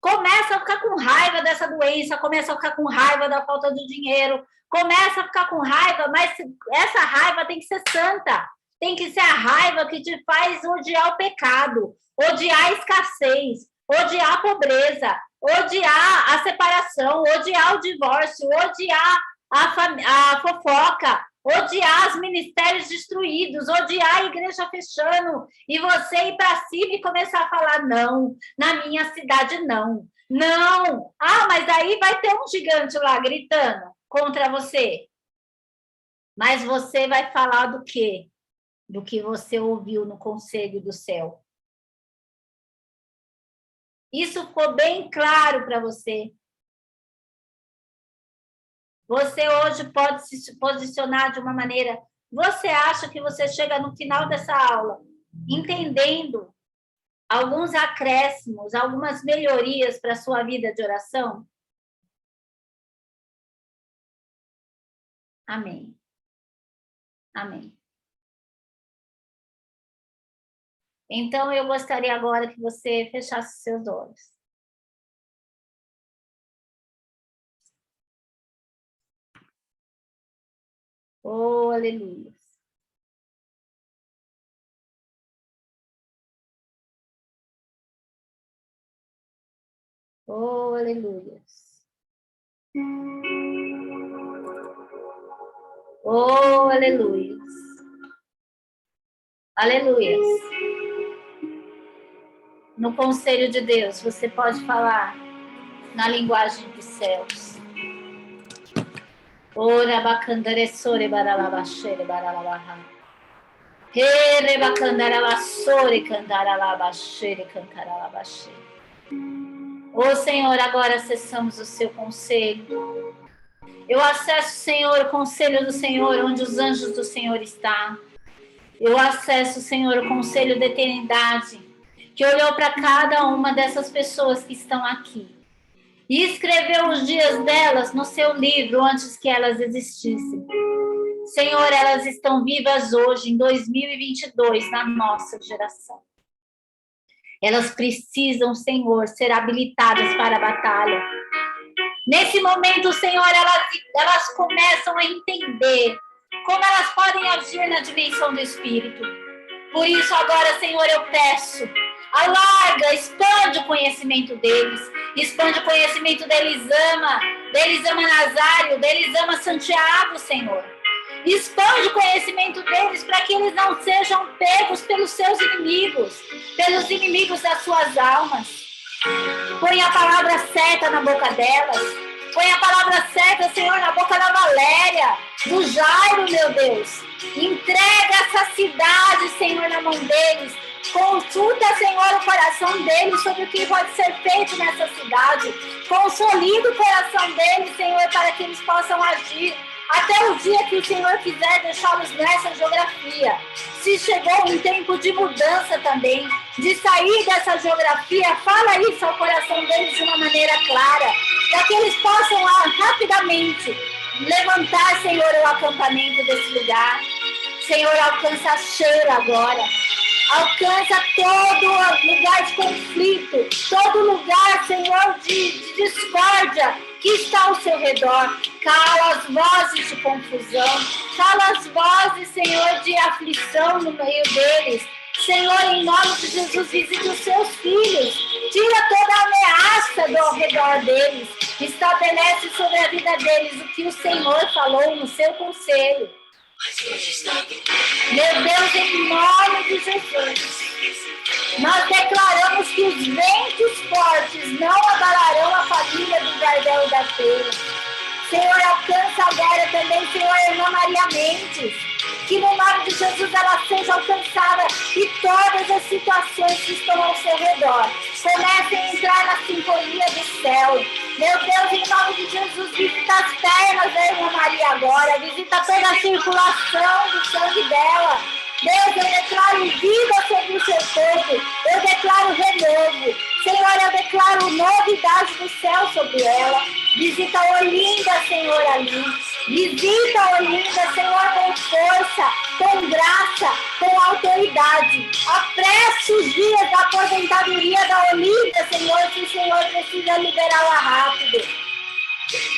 Começa a ficar com raiva dessa doença, começa a ficar com raiva da falta do dinheiro, começa a ficar com raiva, mas essa raiva tem que ser santa. Tem que ser a raiva que te faz odiar o pecado, odiar a escassez, odiar a pobreza, odiar a separação, odiar o divórcio, odiar a fofoca, odiar os ministérios destruídos, odiar a igreja fechando, e você ir para cima e começar a falar, não, na minha cidade não, não. Ah, mas aí vai ter um gigante lá gritando contra você. Mas você vai falar do quê? Do que você ouviu no conselho do céu. Isso ficou bem claro para você? Você hoje pode se posicionar de uma maneira... Você acha que você chega no final dessa aula entendendo alguns acréscimos, algumas melhorias para a sua vida de oração? Amém. Amém. Então, eu gostaria agora que você fechasse seus olhos. Oh, aleluia. Oh, aleluia. Oh, aleluia. Aleluia. No conselho de Deus, você pode falar na linguagem dos céus. Ora bacandare sore baralabashere baralabaha. Here bacandara basore candaralabashere cantaralabashere. Ô Senhor, agora acessamos o seu conselho. Eu acesso, Senhor, o conselho do Senhor, onde os anjos do Senhor estão. Eu acesso, Senhor, o conselho da eternidade, que olhou para cada uma dessas pessoas que estão aqui e escreveu os dias delas no seu livro antes que elas existissem. Senhor, elas estão vivas hoje, em 2022, na nossa geração. Elas precisam, Senhor, ser habilitadas para a batalha. Nesse momento, Senhor, elas começam a entender como elas podem agir na dimensão do Espírito. Por isso, agora, Senhor, eu peço, alarga, expande o conhecimento deles. Expande o conhecimento da Elisama Nazário, da Elisama Santiago, Senhor. Expande o conhecimento deles para que eles não sejam pegos pelos seus inimigos, pelos inimigos das suas almas. Põe a palavra certa na boca delas. Põe a palavra certa, Senhor, na boca da Valéria, do Jairo, meu Deus. Entrega essa cidade, Senhor, na mão deles. Consulta, Senhor, o coração deles sobre o que pode ser feito nessa cidade. Consolida o coração deles, Senhor, para que eles possam agir até o dia que o Senhor quiser deixá-los nessa geografia. Se chegou um tempo de mudança também, de sair dessa geografia, fala isso ao coração deles de uma maneira clara, para que eles possam rapidamente levantar, Senhor, o acampamento desse lugar. Senhor, alcança a Sheila agora. Alcança todo lugar de conflito, todo lugar, Senhor, de discórdia que está ao seu redor. Cala as vozes de confusão, cala as vozes, Senhor, de aflição no meio deles. Senhor, em nome de Jesus, visite os seus filhos. Tira toda a ameaça ao redor deles. Estabelece sobre a vida deles o que o Senhor falou no seu conselho. Meu Deus, em nome de Jesus, nós declaramos que os ventos fortes não abalarão a família do Jardel e da Feira. Senhor, alcança agora também, Senhor, a irmã Maria Mendes, que no nome de Jesus ela seja alcançada e todas as situações que estão ao seu redor comecem a entrar na sintonia do céu. Meu Deus, em nome de Jesus, visita as pernas da irmã Maria agora, visita toda a circulação do sangue dela. Deus, eu declaro vida sobre o seu corpo, eu declaro renovo. Senhor, eu declaro novidade do céu sobre ela. Visita Olinda, Senhor, ali. Visita Olinda, Senhor, com força, com graça, com autoridade. Apresse os dias da aposentadoria da Olinda, Senhor, se o Senhor precisa liberá-la rápido.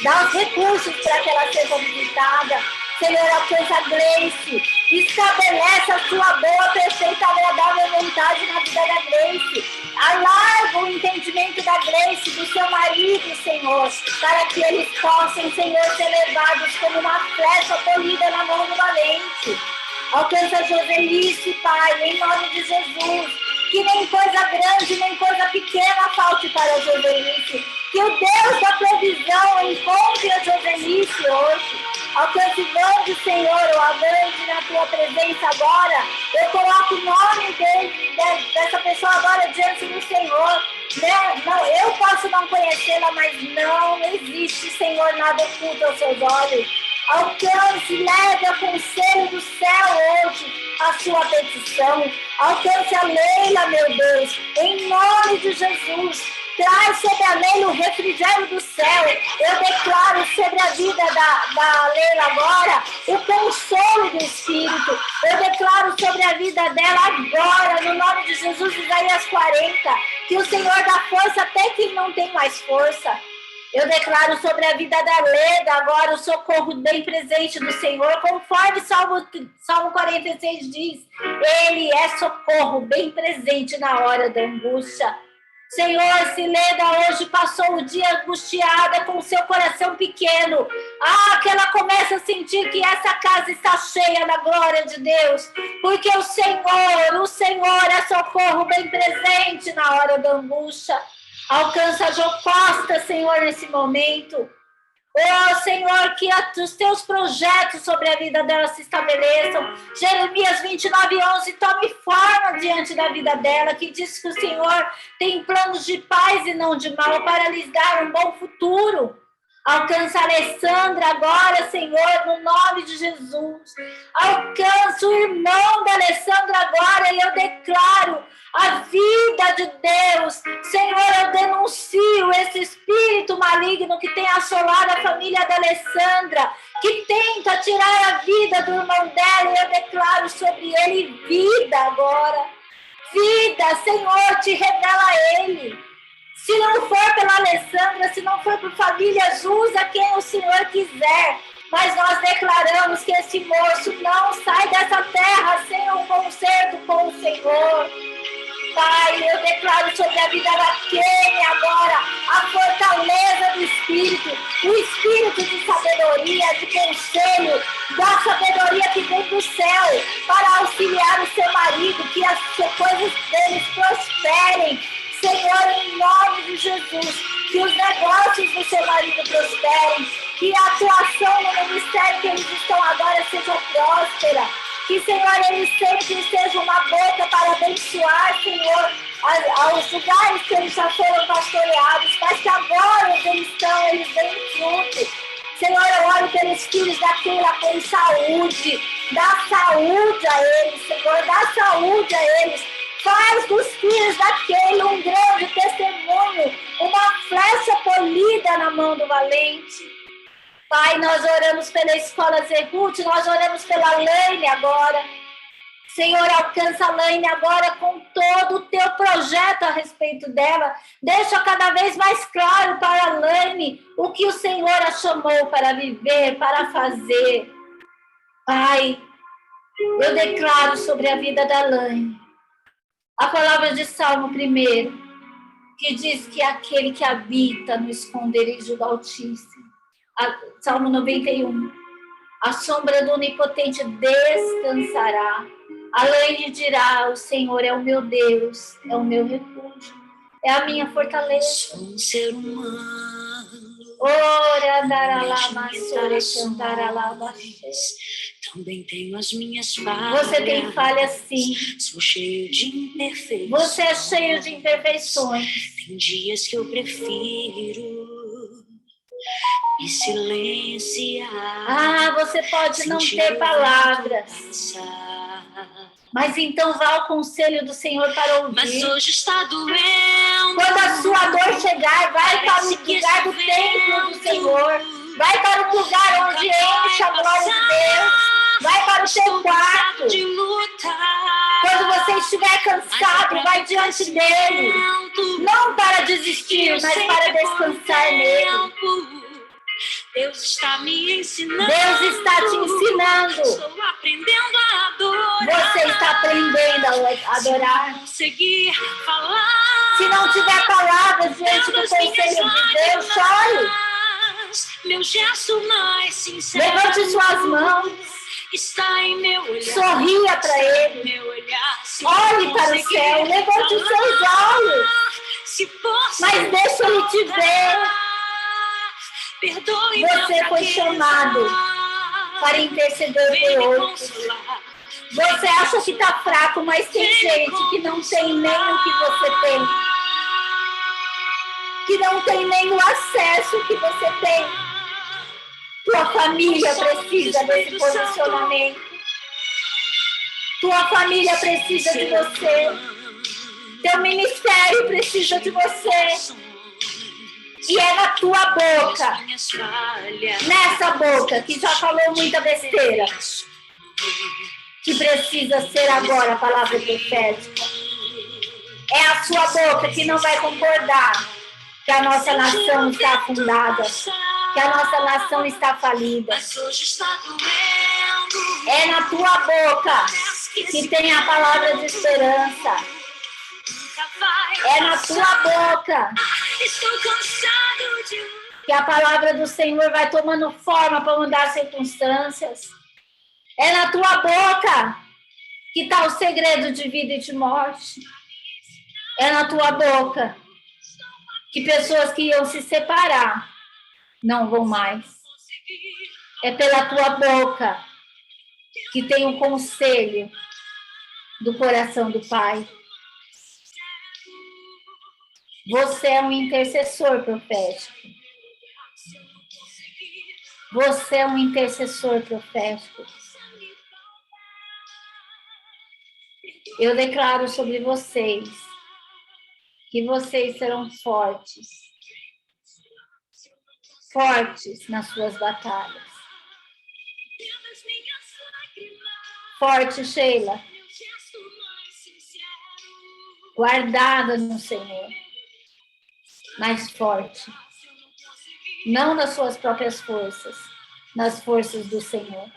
Dá os recursos para que ela seja visitada. Senhor, alcança a Gleice. Estabelece a sua boa, perfeita, agradável vontade na vida da Gleice. Alarga o entendimento da Gleice, do seu marido, Senhor, para que eles possam, Senhor, ser levados como uma flecha polida na mão do valente. Alcança a Joselice, Pai, em nome de Jesus. Que nem coisa grande, nem coisa pequena falte para a Joselice. Que o Deus da provisão encontre a Joselice hoje. Alcance Vande, Senhor, o Avante na tua presença agora. Eu coloco o nome dessa pessoa agora diante do Senhor. Não, eu posso não conhecê-la, mas não existe, Senhor, nada oculto aos seus olhos. Alcance, leve ao conselho do céu hoje a sua petição. Alcance a Leila, meu Deus, em nome de Jesus. Traz sobre a Leila o refrigério do céu. Eu declaro sobre a vida da Leila agora o consolo do Espírito. Eu declaro sobre a vida dela agora, no nome de Jesus, Isaías 40, que o Senhor dá força até quem não tem mais força. Eu declaro sobre a vida da Leda agora o socorro bem presente do Senhor, conforme Salmo 46 diz. Ele é socorro bem presente na hora da angústia. Senhor, se Leda hoje passou o dia angustiada com o seu coração pequeno, que ela começa a sentir que essa casa está cheia da glória de Deus, porque o Senhor é socorro bem presente na hora da angústia. Alcança a Jocosta, Senhor, nesse momento. Senhor, que os teus projetos sobre a vida dela se estabeleçam. Jeremias 29:11 tome forma diante da vida dela, que diz que o Senhor tem planos de paz e não de mal, para lhes dar um bom futuro. Alcança a Alessandra agora, Senhor, no nome de Jesus. Alcança o irmão da Alessandra agora, e eu declaro a vida de Deus. Senhor, eu denuncio esse espírito maligno que tem assolado a família da Alessandra, que tenta tirar a vida do irmão dela, e eu declaro sobre ele vida agora. Vida, Senhor, te revela a ele. Se não for pela Alessandra, se não for por famílias, usa quem o Senhor quiser. Mas nós declaramos que esse moço não sai dessa terra sem um concerto com o Senhor. Pai, eu declaro sobre a vida da Kênia agora a fortaleza do Espírito, o Espírito de sabedoria, de conselho, da sabedoria que vem do céu, para auxiliar o seu marido, que as coisas deles prosperem. Senhor, em nome de Jesus, que os negócios do seu marido prosperem, que a atuação no ministério que eles estão agora seja próspera, que, Senhor, eles sempre sejam uma boca para abençoar, Senhor, aos lugares que eles já foram pastoreados, mas que agora eles vêm fruto. Senhor, eu oro pelos filhos daquela com saúde, dá saúde a eles, Senhor, dá saúde a eles. Faz dos filhos daquele um grande testemunho, uma flecha polida na mão do valente. Pai, nós oramos pela escola Zerut, nós oramos pela Laine agora. Senhor, alcança a Laine agora com todo o teu projeto a respeito dela. Deixa cada vez mais claro para a Laine o que o Senhor a chamou para viver, para fazer. Pai, eu declaro sobre a vida da Laine a palavra de Salmo 1, que diz que aquele que habita no esconderijo do Altíssimo, Salmo 91, a sombra do Onipotente descansará. A Laine dirá: o Senhor é o meu Deus, é o meu refúgio, é a minha fortaleza. Sou um ser humano. Ora, daralama, sore, cantaralama. Também tenho as minhas falhas. Você tem falhas, sim. Sou cheio de imperfeições. Você é cheio de imperfeições. Tem dias que eu prefiro me silenciar. Você pode não ter palavras. Mas então vá ao conselho do Senhor para Mas ouvir. hoje está doendo. Quando a sua dor chegar, vai para o Parece que lugar do esse templo do vento Senhor. Vai para o lugar onde enche a glória de Deus. Vai para o seu quarto. De lutar. Quando você estiver cansado, vai diante dele. Não para desistir, mas para descansar nele. Deus está me ensinando. Deus está te ensinando. Estou aprendendo a adorar. Você está aprendendo a adorar. Conseguir falar. Se não tiver palavras diante do conselho de Deus, chore. Meu gesto mais sincero. Levante suas mãos. Está em meu olhar. Sorria para ele. Meu olhar. Olhe para o céu. Levante os seus olhos. Se fosse Mas deixa ele te ver. Perdoe Você foi chamado para interceder por outros. Você acha que está fraco, mas tem gente que não tem nem o que você tem. Que não tem nem o acesso que você tem. Tua família precisa desse posicionamento. Tua família precisa de você. Teu ministério precisa de você. E é na tua boca, nessa boca que já falou muita besteira, que precisa ser agora a palavra profética. É a sua boca que não vai concordar que a nossa nação está afundada, que a nossa nação está falida. É na tua boca que tem a palavra de esperança. É na tua boca que a palavra do Senhor vai tomando forma para mudar as circunstâncias. É na tua boca que está o segredo de vida e de morte. É na tua boca que pessoas que iam se separar não vão mais. É pela tua boca que tem o conselho do coração do Pai. Você é um intercessor profético. Você é um intercessor profético. Eu declaro sobre vocês que vocês serão fortes. Fortes nas suas batalhas. Forte, Sheila. Guardada no Senhor. Mais forte. Não nas suas próprias forças, nas forças do Senhor.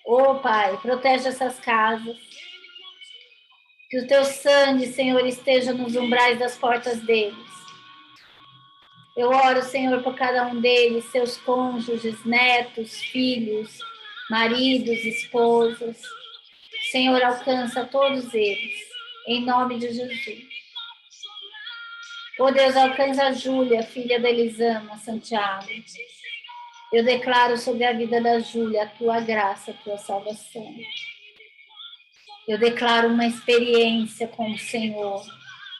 Ô Pai, protege essas casas. Que o teu sangue, Senhor, esteja nos umbrais das portas deles. Eu oro, Senhor, por cada um deles, seus cônjuges, netos, filhos, maridos, esposas. Senhor, alcança todos eles, em nome de Jesus. Ó Deus, alcança a Júlia, filha da Elisama, Santiago. Eu declaro sobre a vida da Júlia a tua graça, a tua salvação. Eu declaro uma experiência com o Senhor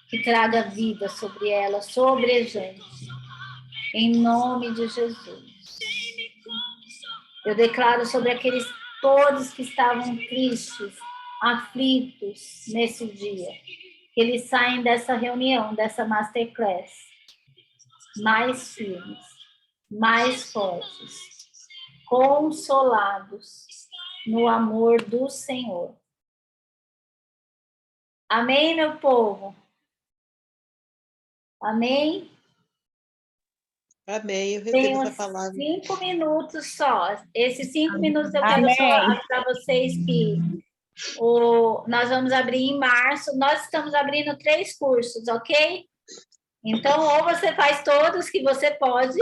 que traga vida sobre ela, sobrejante. Em nome de Jesus. Eu declaro sobre aqueles todos que estavam tristes, aflitos nesse dia, que eles saem dessa reunião, dessa masterclass, mais firmes, mais fortes, consolados no amor do Senhor. Amém, meu povo? Amém? Amém, eu recebo Tenho essa palavra. 5 minutos só. Esses 5 minutos eu quero só avisar vocês que nós vamos abrir em março. Nós estamos abrindo 3 cursos, ok? Então, ou você faz todos que você pode,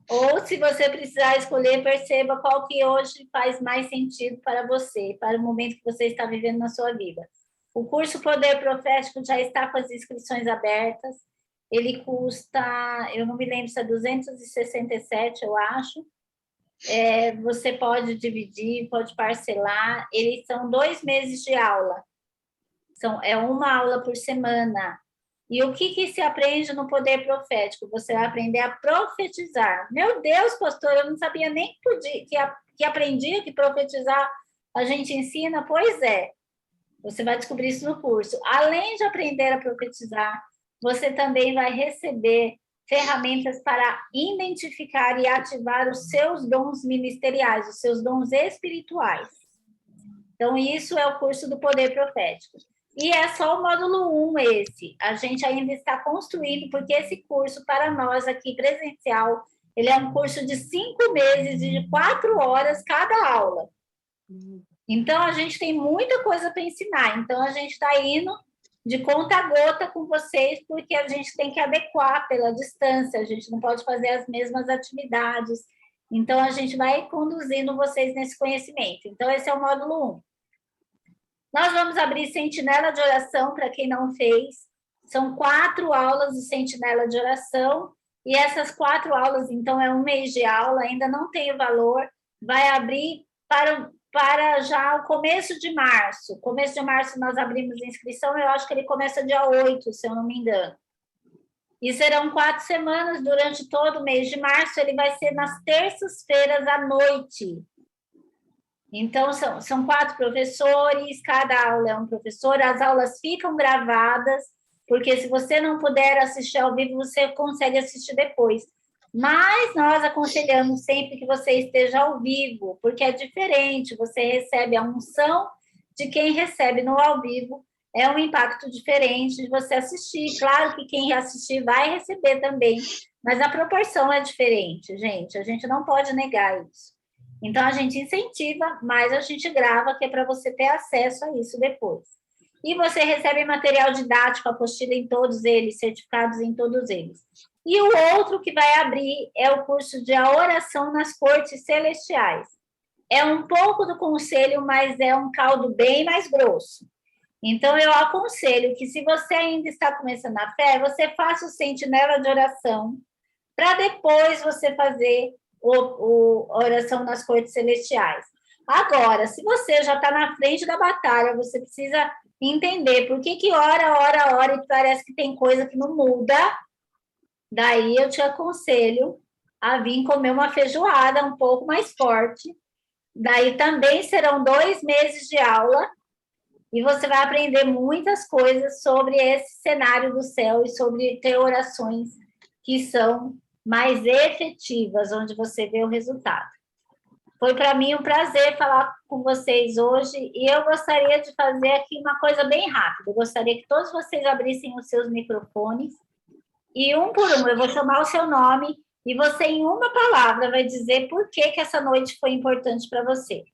ou se você precisar escolher, perceba qual que hoje faz mais sentido para você, para o momento que você está vivendo na sua vida. O curso Poder Profético já está com as inscrições abertas. Ele custa, eu não me lembro se é 267, eu acho. Você pode dividir, pode parcelar. Eles são 2 meses de aula. É uma aula por semana. E o que se aprende no poder profético? Você vai aprender a profetizar. Meu Deus, pastor, eu não sabia nem que aprendia que profetizar a gente ensina. Pois é, você vai descobrir isso no curso. Além de aprender a profetizar, você também vai receber ferramentas para identificar e ativar os seus dons ministeriais, os seus dons espirituais. Então, isso é o curso do poder profético. E é só o módulo 1 esse. A gente ainda está construindo, porque esse curso, para nós aqui presencial, ele é um curso de 5 meses e de 4 horas cada aula. Então, a gente tem muita coisa para ensinar. Então, a gente está indo de conta gota com vocês, porque a gente tem que adequar pela distância, a gente não pode fazer as mesmas atividades. Então, a gente vai conduzindo vocês nesse conhecimento. Então, esse é o módulo 1. Nós vamos abrir sentinela de oração para quem não fez. São 4 aulas de sentinela de oração. E essas 4 aulas, então, é um mês de aula, ainda não tem o valor. Vai abrir para já o começo de março. Começo de março nós abrimos inscrição, eu acho que ele começa dia 8, se eu não me engano. E serão 4 semanas durante todo o mês de março, ele vai ser nas terças-feiras à noite. Então, são 4 professores, cada aula é um professor, as aulas ficam gravadas, porque se você não puder assistir ao vivo, você consegue assistir depois. Mas nós aconselhamos sempre que você esteja ao vivo, porque é diferente, você recebe a unção de quem recebe no ao vivo, é um impacto diferente de você assistir. Claro que quem assistir vai receber também, mas a proporção é diferente, gente, a gente não pode negar isso. Então, a gente incentiva, mas a gente grava, que é para você ter acesso a isso depois. E você recebe material didático, apostila em todos eles, certificados em todos eles. E o outro que vai abrir é o curso de A Oração nas Cortes Celestiais. É um pouco do conselho, mas é um caldo bem mais grosso. Então, eu aconselho que, se você ainda está começando a fé, você faça o sentinela de oração, para depois você fazer a oração nas cortes celestiais. Agora, se você já está na frente da batalha, você precisa entender por que ora, e parece que tem coisa que não muda. Daí eu te aconselho a vir comer uma feijoada um pouco mais forte. Daí também serão 2 meses de aula e você vai aprender muitas coisas sobre esse cenário do céu e sobre ter orações que são mais efetivas, onde você vê o resultado. Foi para mim um prazer falar com vocês hoje e eu gostaria de fazer aqui uma coisa bem rápida. Eu gostaria que todos vocês abrissem os seus microfones e um por um eu vou chamar o seu nome e você, em uma palavra, vai dizer por que essa noite foi importante para você.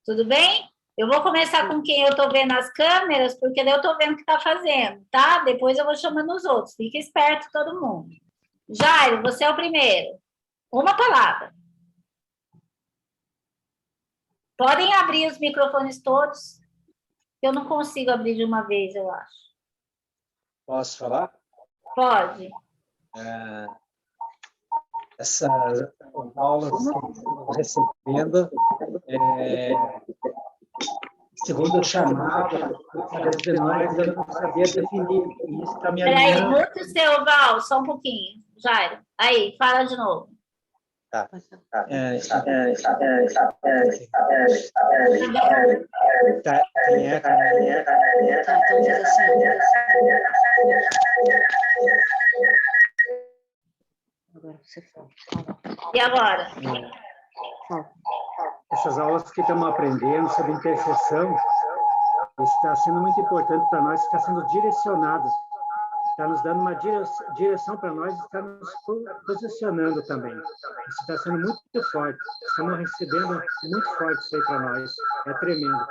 Tudo bem? Eu vou começar com quem eu estou vendo as câmeras, porque daí eu estou vendo o que está fazendo, tá? Depois eu vou chamando os outros. Fica esperto todo mundo. Jairo, você é o primeiro. Uma palavra. Podem abrir os microfones todos. Eu não consigo abrir de uma vez, eu acho. Posso falar? Pode. Essas aulas que estamos recebendo, segundo o chamado, de nós, eu não sabia definir. Isso está me Peraí, alinhando. muta o seu, Val, só um pouquinho. Jairo, aí, fala de novo. Tá. Tá, quem é? Tá, então diz assim. Agora você fala. E agora? Essas aulas que estamos aprendendo sobre intercessão, isso está sendo muito importante para nós, está sendo direcionado, está nos dando uma direção para nós, está nos posicionando também. Isso está sendo muito forte, estamos recebendo muito forte isso aí para nós, é tremendo.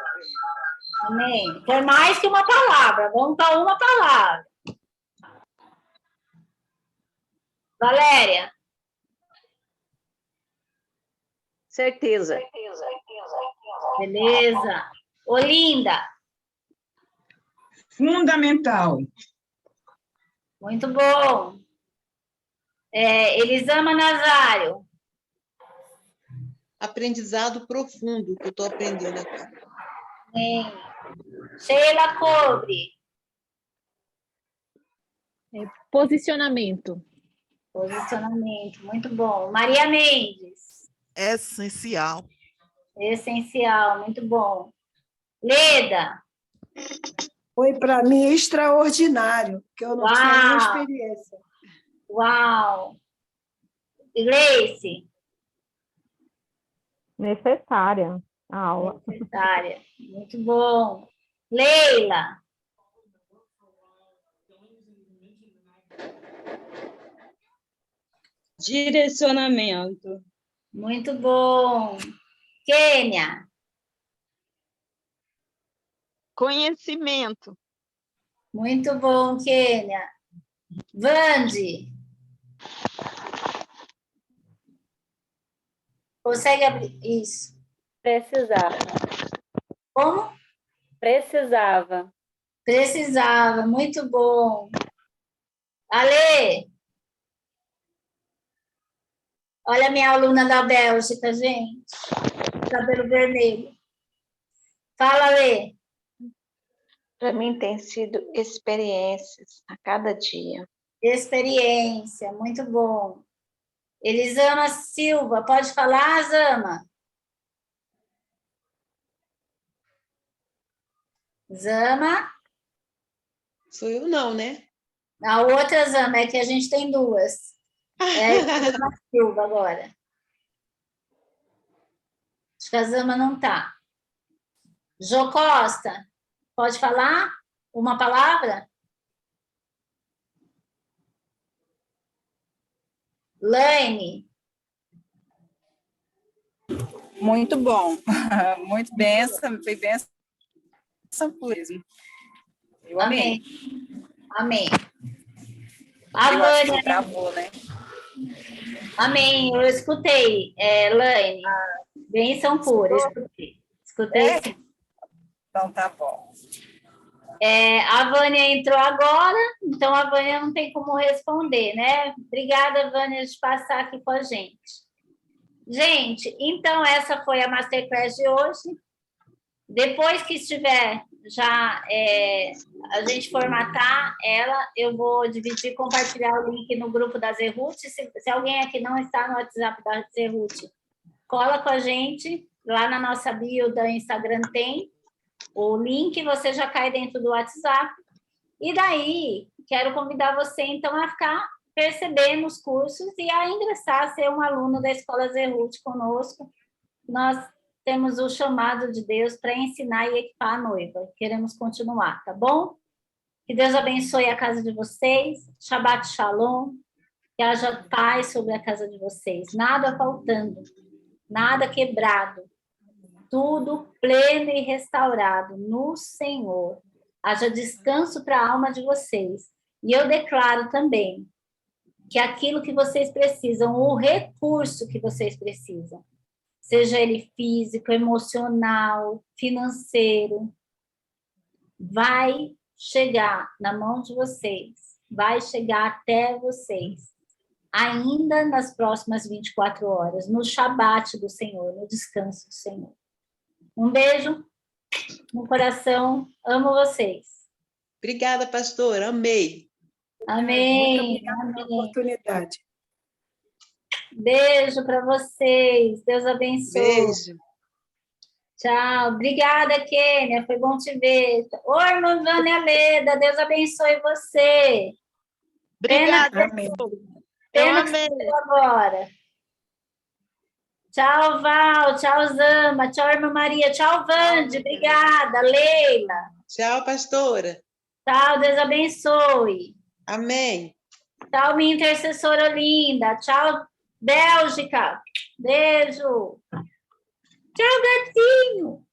Amém. Foi mais que uma palavra, vamos para uma palavra. Valéria? Certeza. Beleza. Olinda? Fundamental. Muito bom. Elisama Nazário? Aprendizado profundo que eu estou aprendendo agora. Amém. Sheila Cobre? Posicionamento. Posicionamento, muito bom. Maria Mendes. Essencial. Essencial, muito bom. Leda. Foi para mim extraordinário, que eu não tinha nenhuma experiência. Uau! Gleice. Necessária a aula. Necessária, muito bom. Leila. Direcionamento. Muito bom. Kênia. Conhecimento. Muito bom, Kênia. Vande. Consegue abrir? Isso. Precisava. Como? Precisava. Precisava, muito bom. Ale. Olha a minha aluna da Bélgica, gente. Cabelo vermelho. Fala, Ale. Para mim tem sido experiências a cada dia. Experiência, muito bom. Elisama Silva, pode falar, Zama? Zama? Sou eu não, né? A outra Zama, é que a gente tem duas. É a Elisama Silva agora. Acho que a Zama não está. Jô Costa, pode falar uma palavra? Laine. Muito bom. Muito benção, foi benção mesmo. Eu amei. Amém. A Eu acho que Vânia. travou, né? Amém, eu escutei, Laine. Bênção pura, escutei. Escutei sim. Então tá bom. A Vânia entrou agora, então a Vânia não tem como responder, né? Obrigada, Vânia, de passar aqui com a gente. Gente, então essa foi a Masterclass de hoje. Depois que estiver já a gente formatar ela, eu vou dividir, compartilhar o link no grupo da Zerut. Se alguém aqui não está no WhatsApp da Zerut, cola com a gente. Lá na nossa bio do Instagram tem o link, você já cai dentro do WhatsApp. E daí, quero convidar você, então, a ficar percebendo os cursos e a ingressar, a ser um aluno da Escola Zerut conosco. Nós temos o chamado de Deus para ensinar e equipar a noiva. Queremos continuar, tá bom? Que Deus abençoe a casa de vocês. Shabbat Shalom. Que haja paz sobre a casa de vocês. Nada faltando, nada quebrado. Tudo pleno e restaurado no Senhor. Haja descanso para a alma de vocês. E eu declaro também que aquilo que vocês precisam, o recurso que vocês precisam, seja ele físico, emocional, financeiro, vai chegar na mão de vocês, vai chegar até vocês, ainda nas próximas 24 horas, no Shabat do Senhor, no descanso do Senhor. Um beijo no coração, amo vocês. Obrigada, pastor, amei. Amém. Muito obrigada pela oportunidade. Beijo para vocês, Deus abençoe. Beijo. Tchau, obrigada, Kênia, foi bom te ver. Oi, irmã Vânia Leda, Deus abençoe você. Obrigada. Pena que você veio agora. Tchau, Val, tchau, Zama, tchau, irmã Maria, tchau, Vande, obrigada, Leila. Tchau, pastora. Tchau, Deus abençoe. Amém. Tchau, minha intercessora linda. Tchau, Bélgica. Beijo. Tchau, gatinho.